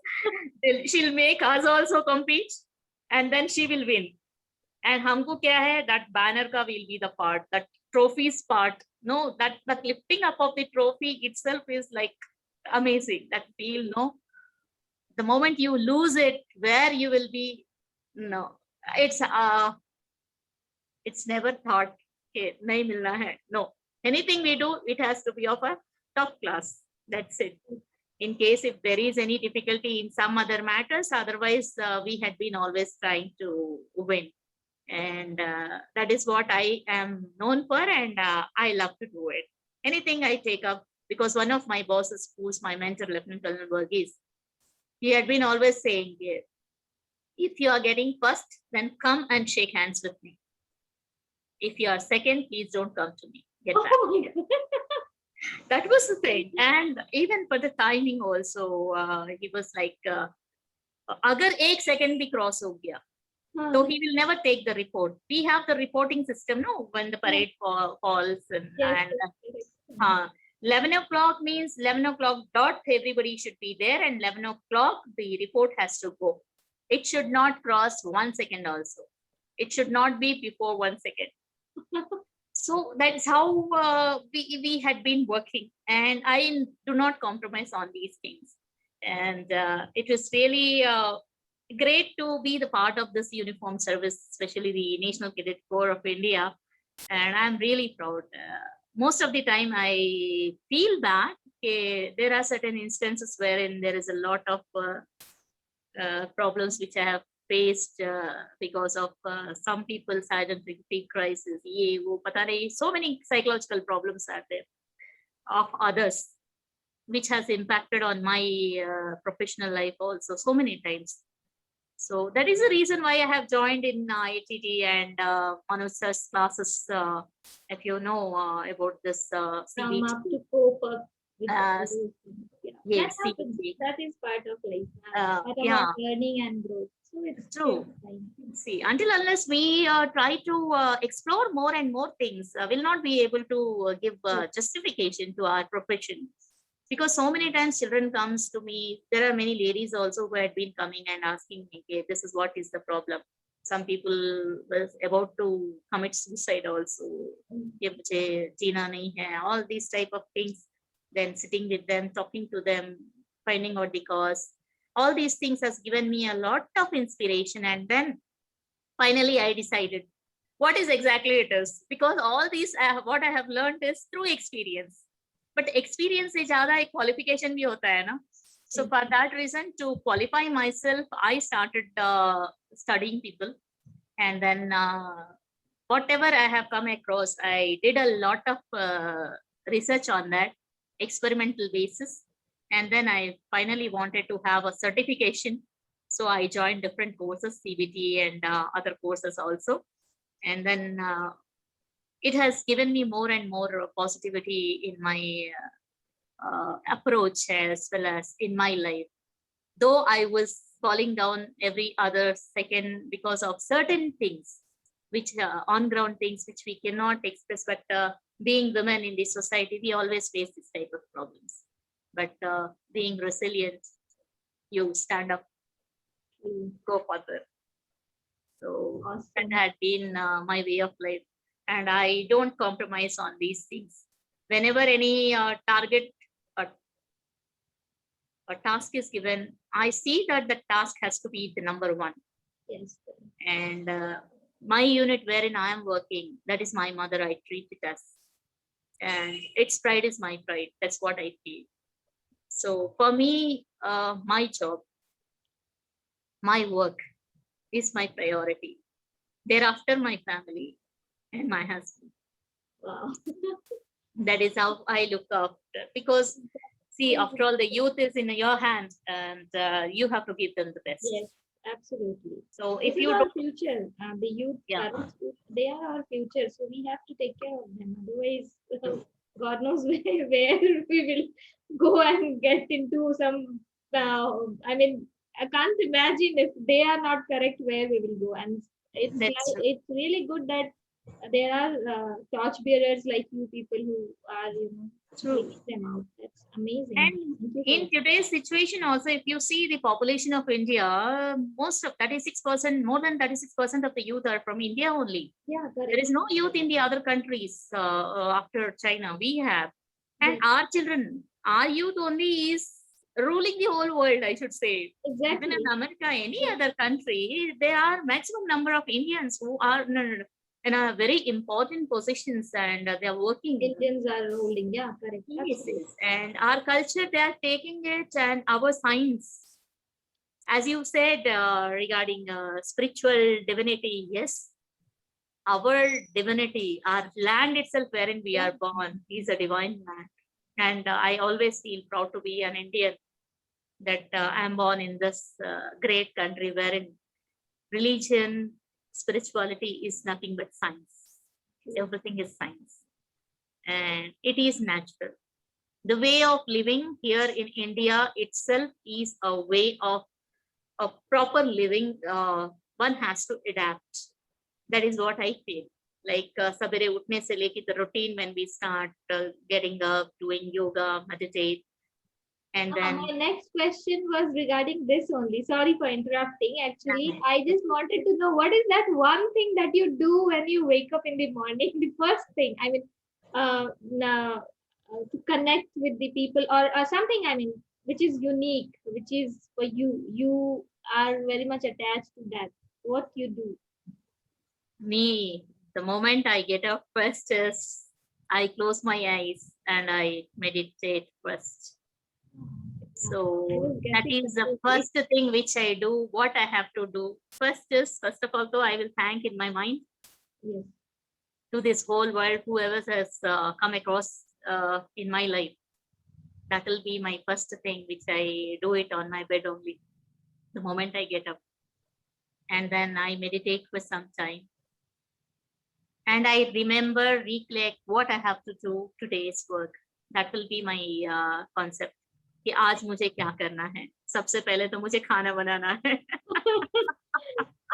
she'll make us also compete and then she will win. And हमको क्या है, that banner ka will be the part, that trophies part. No, that lifting up of the trophy itself is like amazing. That feel, no, the moment you lose it, where you will be, no, it's never thought, okay, nahi milna hai. No, anything we do, it has to be of a top class. That's it. In case if there is any difficulty in some other matters, otherwise we had been always trying to win. And that is what I am known for, and I love to do it. Anything I take up, because one of my bosses, who's my mentor, Lieutenant Colonel Burgess, he had been always saying, yeah, if you are getting first, then come and shake hands with me. If you are second, please don't come to me. Get back. Oh my God. That was the thing. And even for the timing also, he was like, agar ek second bhi cross ho gaya, so he will never take the report. We have the reporting system, no, when the parade falls, and, Yes, and yes, 11 o'clock means 11 o'clock dot, everybody should be there, and 11 o'clock the report has to go. It should not cross 1 second also. It should not be before 1 second. So that's how we had been working, and I do not compromise on these things. And it was really great to be the part of this uniform service, especially the National Cadet Corps of India. And I'm really proud. Most of the time, I feel bad. Okay, there are certain instances wherein there is a lot of problems which I have faced because of some people's identity crisis. Ye, wo, pata nahi, so many psychological problems are there of others, which has impacted on my professional life also so many times. So that is the reason why I have joined in ITT and Manoj sir's classes. If you know about this up CBT, to cope up with uh, all those things. Yeah. yes, That happens. CBT. That is part of life. Part of Yeah, our learning and growth. So it's true. fine. See, until unless we try to explore more and more things, we'll not be able to give justification to our profession. Because so many times children comes to me, there are many ladies also who had been coming and asking me, okay, this is what is the problem. Some people were about to commit suicide also. ये मुझे जीना नहीं है, all these type of things. Then sitting with them, talking to them, finding out the cause. All these things has given me a lot of inspiration. And then finally I decided what is exactly it is, because all these what I have learned is through experience. But experience से ज़्यादा एक qualification भी होता है ना. So for that reason, to qualify myself, I started studying people, and then whatever I have come across, I did a lot of research on that, experimental basis, and then I finally wanted to have a certification. So I joined different courses, CBT and other courses also, and then it has given me more and more positivity in my approach as well as in my life. Though I was falling down every other second because of certain things, which on ground things which we cannot express, but being women in this society, we always face this type of problems. But being resilient, you stand up, you go further. So that had been my way of life, and I don't compromise on these things. Whenever any target a task is given, I see that the task has to be the number one. Yes. And my unit wherein I am working, that is my mother, I treat it as. And its pride is my pride. That's what I feel. So for me, my job, my work is my priority. Thereafter, my family and my husband. Wow. That is how I look after. Because see, after all, the youth is in your hands, and you have to give them the best. Yes, absolutely. So This if is you our don't, future, the youth, Yeah. parents, they are our future. So we have to take care of them. Otherwise, God knows where we will go and get into some. I mean, I can't imagine if they are not correct where we will go. And it's That's true. it's really good that there are torch bearers like you people who are taking them out. That's amazing. And Thank you in for- today's situation also, if you see the population of India, most of 36%, more than 36% of the youth are from India only. yeah, There correct. is no youth in the other countries after China. We have. And Yes. our children, our youth only is ruling the whole world, I should say. Even Exactly. in America, any other country, there are maximum number of Indians who are in a very important positions, and they are working. Indians are ruling. Yeah, correct. Yes, Absolutely. yes. And our culture, they are taking it, and our science, as you said regarding spiritual divinity, yes, our divinity, our land itself wherein we are born, is a divine land. And I always feel proud to be an Indian, that I'm born in this great country wherein religion, spirituality is nothing but science. Everything is science. And it is natural. The way of living here in India itself is a way of a proper living. One has to adapt. That is what I feel. Like sabere utne se leke the routine when we start getting up, doing yoga, meditate, and then My next question was regarding this only. Sorry for interrupting. Actually, I just wanted to know what is that one thing that you do when you wake up in the morning? The first thing, I mean, to connect with the people or something, I mean, which is unique, which is for you. You are very much attached to that. What you do? me, the moment I get up first is I close my eyes and I meditate first. So that is the first thing which I do. What I have to do first is, first of all, though, I will thank in my mind Yes. to this whole world, whoever has come across in my life. That will be my first thing, which I do it on my bed only, the moment I get up. And then I meditate for some time. And I remember, recollect what I have to do today's work. That will be my concept. कि आज मुझे क्या करना है. सबसे पहले तो मुझे खाना बनाना है.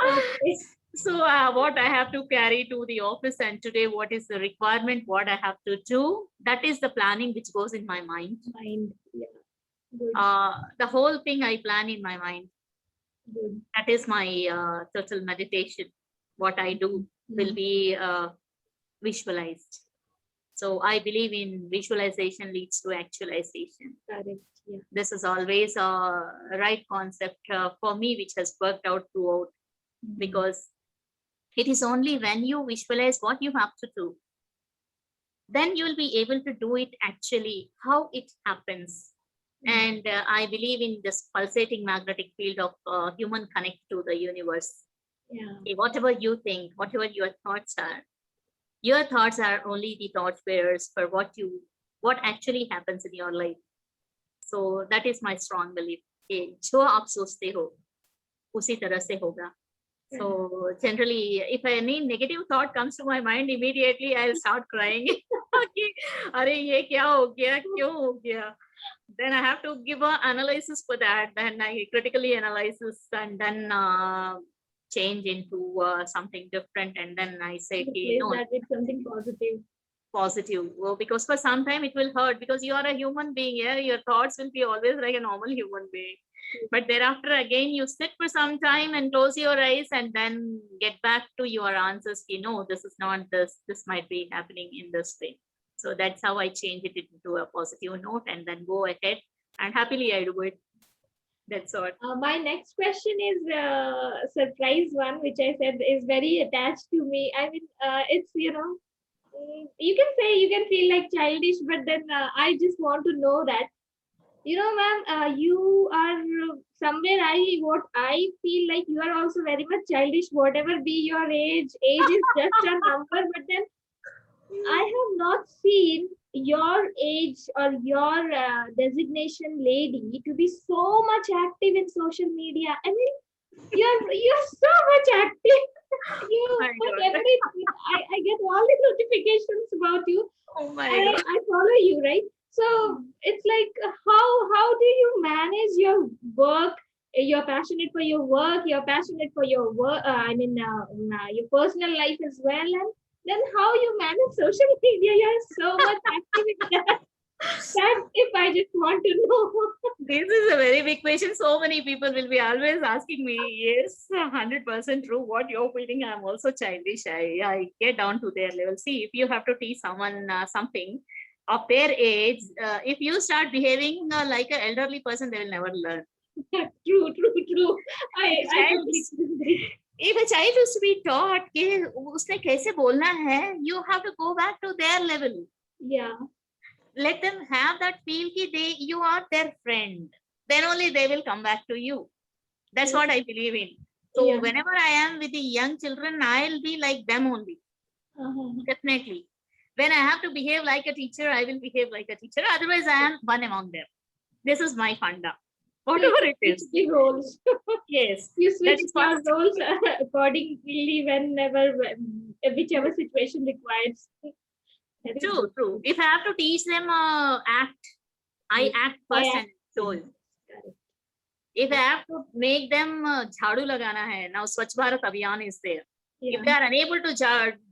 Okay. So what I have to carry to the office, and today what is the requirement, what I have to do, that is the planning which goes in my mind. Mind. Yeah. Good. The whole thing I plan in my mind. Good. That is my total meditation. What I do will be visualized. So I believe in visualization leads to actualization. Correct. Yeah. This is always a right concept for me, which has worked out throughout, because it is only when you visualize what you have to do, then you will be able to do it actually how it happens. And I believe in this pulsating magnetic field of human connect to the universe. Yeah. Whatever you think, whatever your thoughts are only the torch bearers for what actually happens in your life. So that is my strong belief. कि जो आप सोचते हो उसी तरह से होगा. So generally, if any negative thought comes to my mind, immediately I'll start crying. कि अरे ये क्या हो गया, क्यों हो गया? Then I have to give an analysis for that. Then I critically analyze this and then change into something different. And then I say, okay, no, that with something positive. Positive. Well, because for some time it will hurt because you are a human being. Yeah, your thoughts will be always like a normal human being. But thereafter, again, you sit for some time and close your eyes and then get back to your answers. You know, this is not this. This might be happening in this way. So that's how I change it into a positive note and then go ahead and happily I do it. That's all. My next question is a surprise one, which I said is very attached to me. I mean, it's, you can say you can feel like childish, but then I just want to know that, ma'am, you are somewhere, what I feel like you are also very much childish, whatever be your age is just a number, but then I have not seen your age or your designation lady to be so much active in social media. I mean, you're so much active. I get all the notifications about you. Oh my I God. follow you, right? So it's like how do you manage your work? You're passionate for your work. You're passionate for your work. Your personal life as well, and then how you manage social media? You're so much active in that. That if I just want to know. This is a very big question. So many people will be always asking me. Yes, 100% true. What you're feeling, I'm also childish. I get down to their level. See, if you have to teach someone something of their age, if you start behaving like an elderly person, they will never learn. True. I totally agree. If a child is to be taught कि उसने कैसे बोलना है, you have to go back to their level. Yeah. Let them have that feel that you are their friend. Then only they will come back to you. That's what I believe in. So whenever I am with the young children, I'll be like them only. Definitely. When I have to behave like a teacher, I will behave like a teacher. Otherwise, I am one among them. This is my funda. Whatever it is. The roles. Yes. You switch your roles accordingly whenever, whichever situation requires. True. If I have to teach them act, I act first and show you. If I have to make them jhadu lagana hai, now Swachh Bharat Abhiyan is there. Yeah. If they are unable to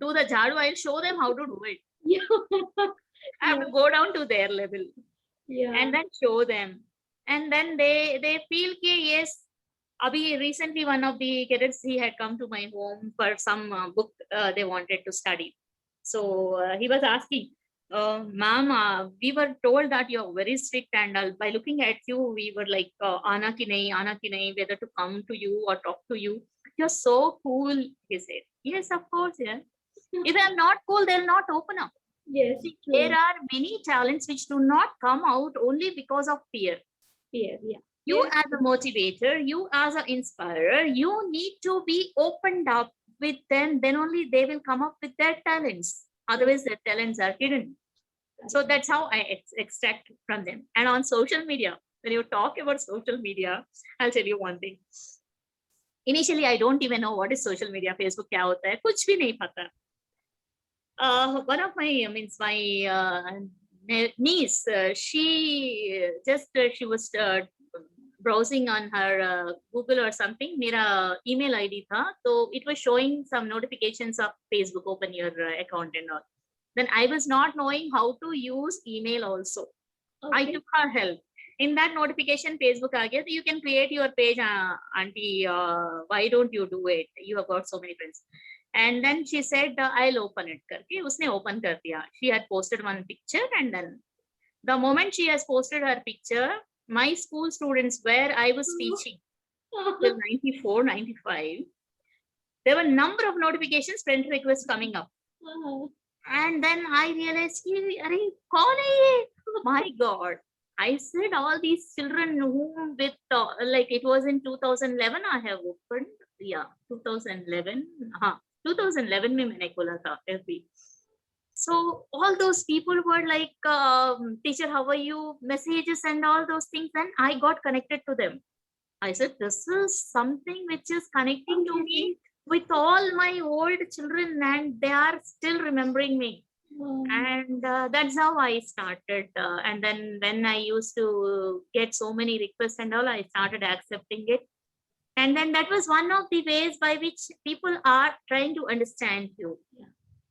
do the jhadu, I'll show them how to do it. Yeah. I have to go down to their level. Yeah. And then show them. And then they feel कि yes, Abhi recently one of the cadets, he had come to my home for some book they wanted to study. So he was asking, ma'am, we were told that you're very strict and by looking at you, we were like, Aana ki nahi, whether to come to you or talk to you. You're so cool, he said. Yes, of course, yeah. If I'm not cool, they'll not open up. Yes. See, there are many talents which do not come out only because of fear. Fear, yeah. You as a motivator, you as an inspirer, you need to be opened up with them, then only they will come up with their talents. Otherwise, their talents are hidden. So that's how I extract from them. And on social media, when you talk about social media, I'll tell you one thing. Initially, I don't even know what is social media. Facebook क्या होता है, कुछ भी नहीं पता. One of my niece, she was browsing on her Google or something. मेरा email ID था, so it was showing some notifications of Facebook, open your account and all. Then I was not knowing how to use email also. Okay. I took her help. in that notification Facebook aa gaya, you can create your page, auntie, why don't you do it, you have got so many friends. And then she said, I'll open it karke usne open kar diya. She had posted one picture, and then the moment she has posted her picture, my school students where I was teaching till 94 95, there were number of notifications, friend requests coming up. And then I realized, "Arey, kaun hai ye?" My God. I said, all these children whom with, like it was in 2011, I have opened, yeah, 2011, 2011 में मैंने खोला था FB. So all those people were like, teacher, how are you? Messages and all those things. And I got connected to them. I said, this is something which is connecting to me with all my old children, and they are still remembering me. And that's how I started. And then when I used to get so many requests and all, I started accepting it. And then that was one of the ways by which people are trying to understand you.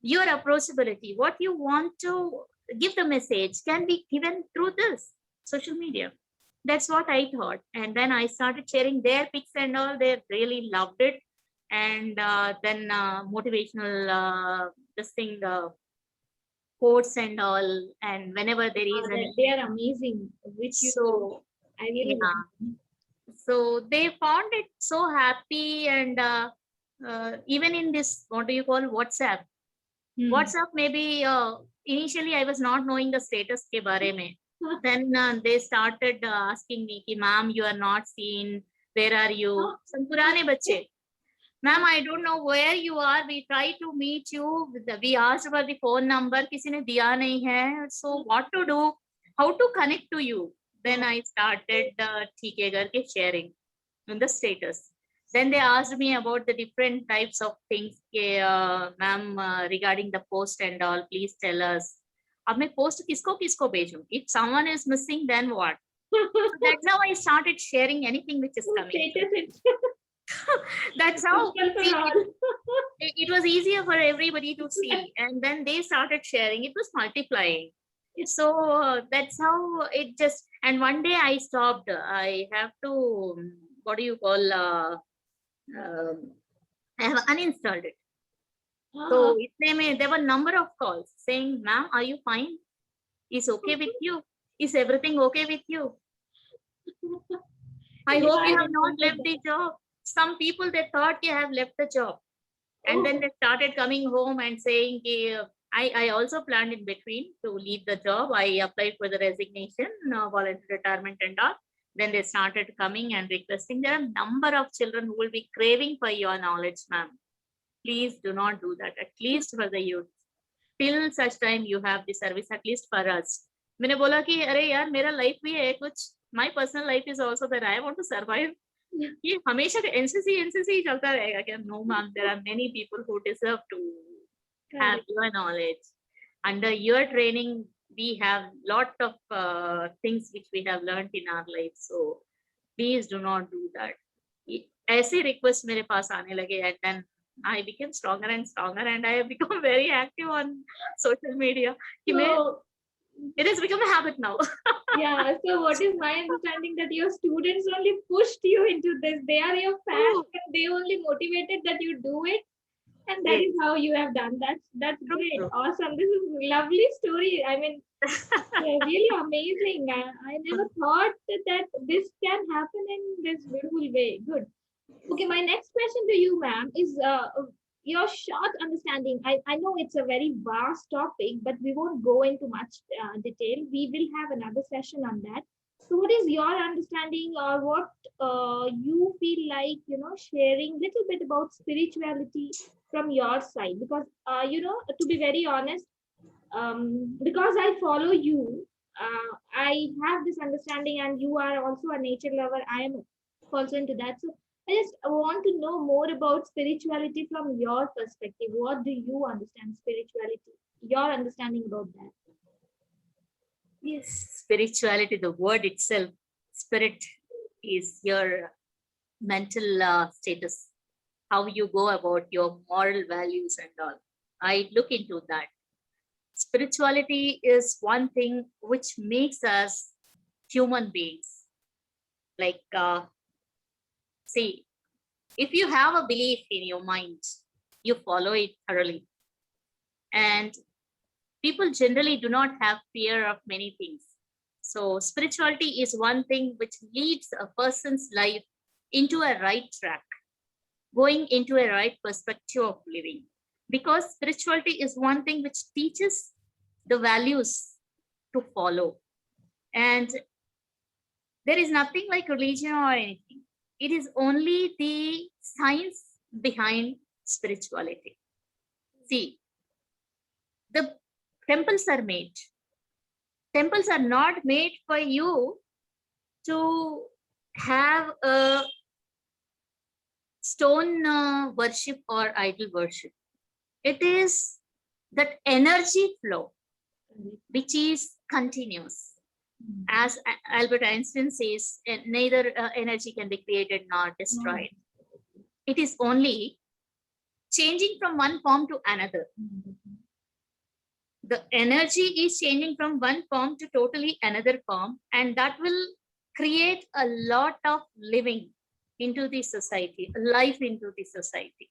Your approachability, what you want to give the message can be given through this social media. That's what I thought. And then I started sharing their pics and all. They really loved it. And then motivational, this thing, quotes and all. And whenever there is they are amazing, which you so I really yeah. So they found it so happy. And even in this, what do you call, WhatsApp? WhatsApp, maybe initially I was not knowing the status ke bare mein. Then they started asking me, ki, ma'am, you are not seen. Where are you? Some purane bache. Ma'am, I don't know where you are. We tried to meet you. We asked for the phone number. Kisi ne diya nahi hai. So what to do? How to connect to you? Then I started theek hai karke sharing in the status. Then they asked me about the different types of things. Ma'am, regarding the post and all, please tell us. अब मैं post किसको किसको भेजूं? If someone is missing, then what? So that's how I started sharing anything which is coming. That's how it was easier for everybody to see. And then they started sharing. It was multiplying. So that's how it just. And one day I stopped. I have to, what do you call? I have uninstalled it. So there were number of calls saying, ma'am, are you fine? Is okay with you? Is everything okay with you? I hope you have not left the job. Some people, they thought you have left the job. And then they started coming home and saying, I also planned in between to leave the job. I applied for the resignation, voluntary retirement and all. Then they started coming and requesting. There are a number of children who will be craving for your knowledge, ma'am. Please do not do that, at least for the youth. Till such time you have the service, at least for us. मैंने बोला कि अरे यार मेरा life भी है कुछ. My personal life is also that I want to survive. ये हमेशा NCC ही चलता रहेगा क्या? No, ma'am. There are many people who deserve to have your knowledge. Under your training, we have lot of things which we have learned in our life. So please do not do that. ऐसे request मेरे पास आने लगे, and then I became stronger and stronger, and I have become very active on social media. So, it has become a habit now. Yeah. So what is my understanding that your students only pushed you into this? They are your fans, and they only motivated that you do it. And that is how you have done that. That's great. Awesome. This is a lovely story. I mean, really amazing. I never thought that this can happen in this beautiful way. Good. Okay, my next question to you, ma'am, is your short understanding. I know it's a very vast topic, but we won't go into much detail. We will have another session on that. So what is your understanding, or what you feel like, sharing a little bit about spirituality from your side? Because, to be very honest, because I follow you, I have this understanding, and you are also a nature lover. I am also into that. So I just want to know more about spirituality from your perspective. What do you understand spirituality? Your understanding about that? Yes, spirituality, the word itself, spirit is your mental status, how you go about your moral values and all. I look into that. Spirituality is one thing which makes us human beings. Like, see, if you have a belief in your mind, you follow it thoroughly. And people generally do not have fear of many things. So spirituality is one thing which leads a person's life into a right track, going into a right perspective of living. Because spirituality is one thing which teaches the values to follow. And there is nothing like religion or anything. It is only the science behind spirituality. See, the temples are made. Temples are not made for you to have a stone worship or idol worship. It is that energy flow, which is continuous. As Albert Einstein says, neither energy can be created nor destroyed. It is only changing from one form to another. The energy is changing from one form to totally another form, and that will create a lot of living into the society, life into the society.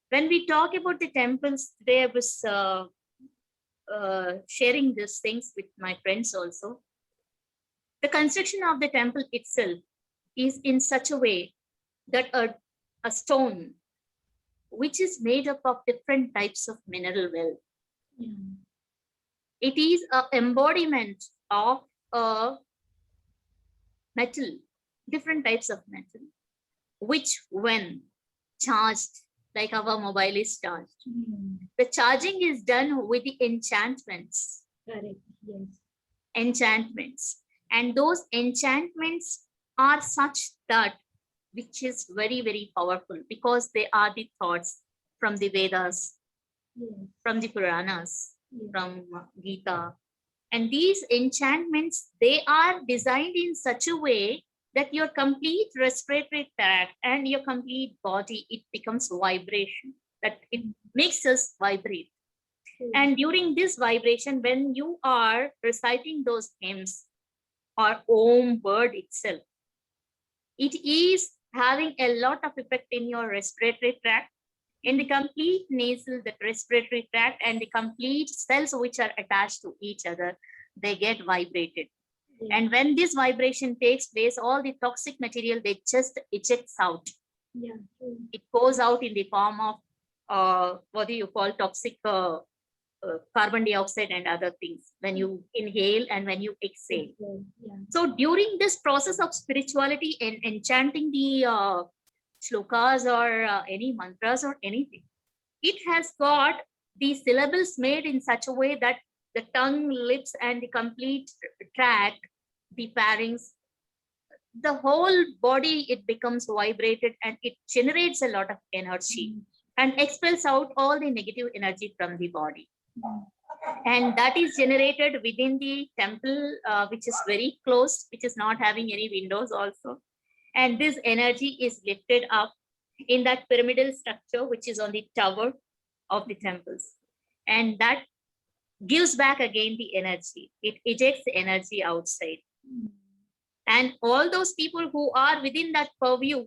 When we talk about the temples, today I was sharing these things with my friends also. The construction of the temple itself is in such a way that a stone, which is made up of different types of mineral wealth, it is an embodiment of a metal, different types of metal, which when charged, like our mobile is charged, the charging is done with the enchantments. Correct. Yes. Enchantments. And those enchantments are such that which is very, very powerful, because they are the thoughts from the Vedas, Yes. from the Puranas, Yes. from Gita. And these enchantments, they are designed in such a way that your complete respiratory tract and your complete body, it becomes vibration, that it makes us vibrate. And during this vibration, when you are reciting those hymns or Om word itself, it is having a lot of effect in your respiratory tract, in the complete nasal, the respiratory tract, and the complete cells which are attached to each other, they get vibrated. And when this vibration takes place, all the toxic material, they just ejects out. Yeah. It goes out in the form of what do you call toxic carbon dioxide and other things when you inhale and when you exhale. Yeah. So during this process of spirituality and enchanting the shlokas or any mantras or anything, it has got the syllables made in such a way that the tongue, lips, and the complete tract, the pharynx, the whole body, it becomes vibrated, and it generates a lot of energy and expels out all the negative energy from the body. And that is generated within the temple, which is very closed, which is not having any windows also. And this energy is lifted up in that pyramidal structure, which is on the tower of the temples. And that gives back again the energy. It ejects the energy outside. And all those people who are within that purview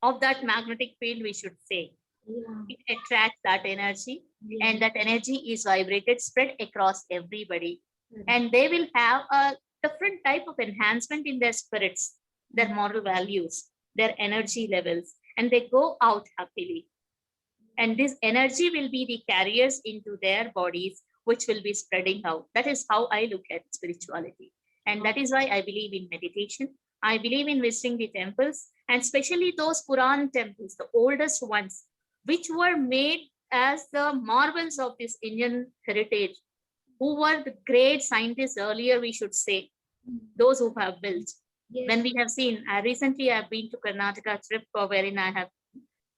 of that magnetic field, we should say, it attracts that energy, and that energy is vibrated, spread across everybody. And they will have a different type of enhancement in their spirits, their moral values, their energy levels, and they go out happily. And this energy will be the carriers into their bodies, which will be spreading out. That is how I look at spirituality. And that is why I believe in meditation. I believe in visiting the temples, and especially those Puran temples, the oldest ones, which were made as the marvels of this Indian heritage, who were the great scientists earlier, we should say, those who have built. Yes. When we have seen, recently I have been to Karnataka trip, wherein I have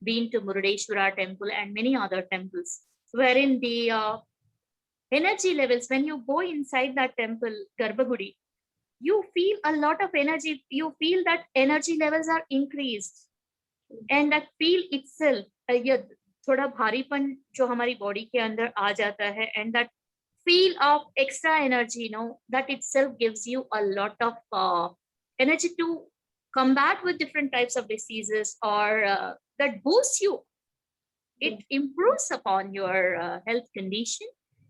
been to Murudeshwara temple and many other temples, wherein the energy levels, when you go inside that temple, Garbhagudi, you feel a lot of energy. You feel that energy levels are increased, and that feel itself, ये थोड़ा भारीपन जो हमारी body के अंदर आ जाता है, and that feel of extra energy, that itself gives you a lot of energy to combat with different types of diseases, or that boosts you. It improves upon your health condition,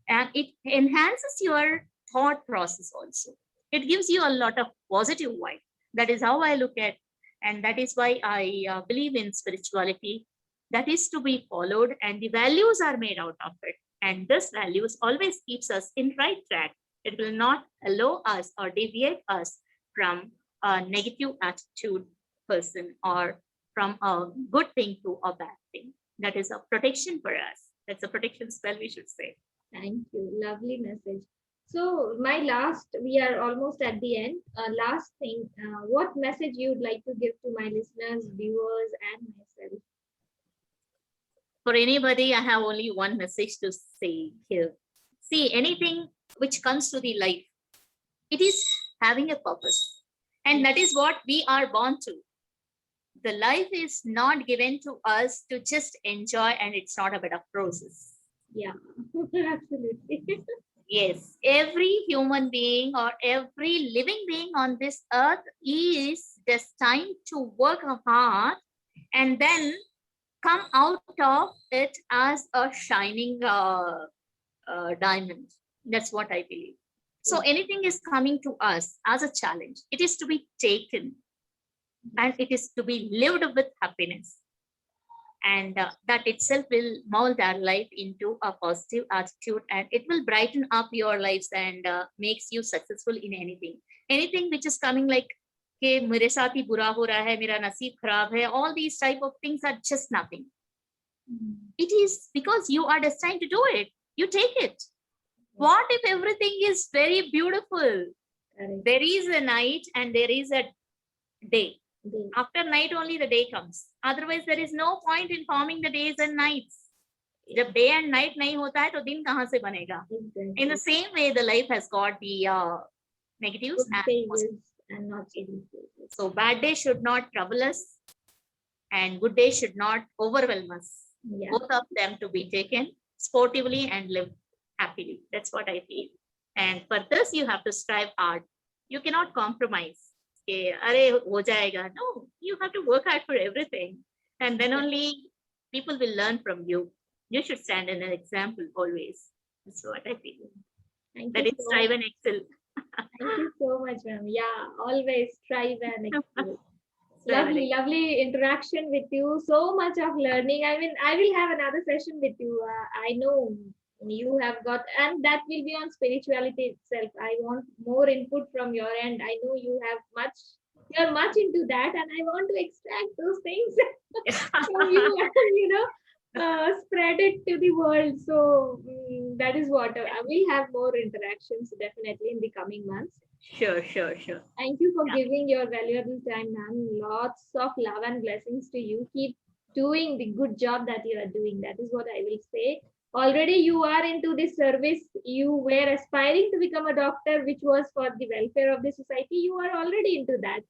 and it enhances your thought process also. It gives you a lot of positive vibe. That is how I look at, and that is why I believe in spirituality. That is to be followed, and the values are made out of it. And this values always keeps us in right track. It will not allow us or deviate us from a negative attitude person, or from a good thing to a bad thing. That is a protection for us. That's a protection spell, we should say. Thank you. Lovely message. So we are almost at the end. Last thing, what message you'd like to give to my listeners, viewers, and myself? For anybody, I have only one message to say here. See, anything which comes to the life, it is having a purpose. And that is what we are born to. The life is not given to us to just enjoy, and it's not a bit of process. Yeah, absolutely. Yes, every human being or every living being on this earth is destined to work hard and then come out of it as a shining diamond. That's what I believe. So anything is coming to us as a challenge. It is to be taken, and it is to be lived with happiness. And that itself will mold our life into a positive attitude, and it will brighten up your lives, and makes you successful in anything which is coming like कि मेरे साथ ही बुरा हो रहा है, मेरा नसीब खराब है, all these type of things are just nothing. It is because you are destined to do it. You take it. What if everything is very beautiful? There is a night and there is a day. After night only the day comes. Otherwise there is no point in forming the days and nights. जब day and night नहीं होता है तो दिन कहाँ से बनेगा? In the same way, the life has got the negatives and not phases. So bad days should not trouble us, and good days should not overwhelm us. Yeah. Both of them to be taken sportively and live happily. That's what I feel. And for this, you have to strive hard. You cannot compromise. Okay, अरे हो जाएगा. No, you have to work hard for everything, and then only people will learn from you. You should stand in an example always. That's what I feel. That is strive and excel. Thank you so much, ma'am. Yeah, always strive and excel. Lovely interaction with you. So much of learning. I mean, I will have another session with you. I know you have got, and that will be on spirituality itself. I want more input from your end. I know you're much into that, and I want to extract those things from you, spread it to the world. So that is what we'll have more interactions definitely in the coming months. Sure. Thank you for giving your valuable time, ma'am. Lots of love and blessings to you. Keep doing the good job that you are doing. That is what I will say. Already you are into this service. You were aspiring to become a doctor, which was for the welfare of the society. You are already into that.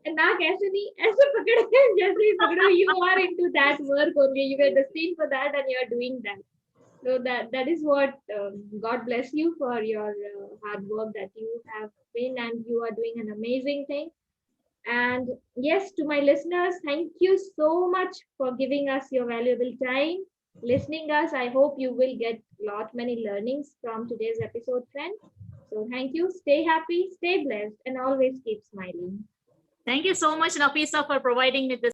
And now, you are into that work only. You were destined for that, and you are doing that. So that is what God bless you for your hard work that you have been, and you are doing an amazing thing. And yes, to my listeners, thank you so much for giving us your valuable time, listening us. I hope you will get many learnings from today's episode, friends. So thank you. Stay happy, stay blessed, and always keep smiling. Thank you so much, Nafisa, for providing me this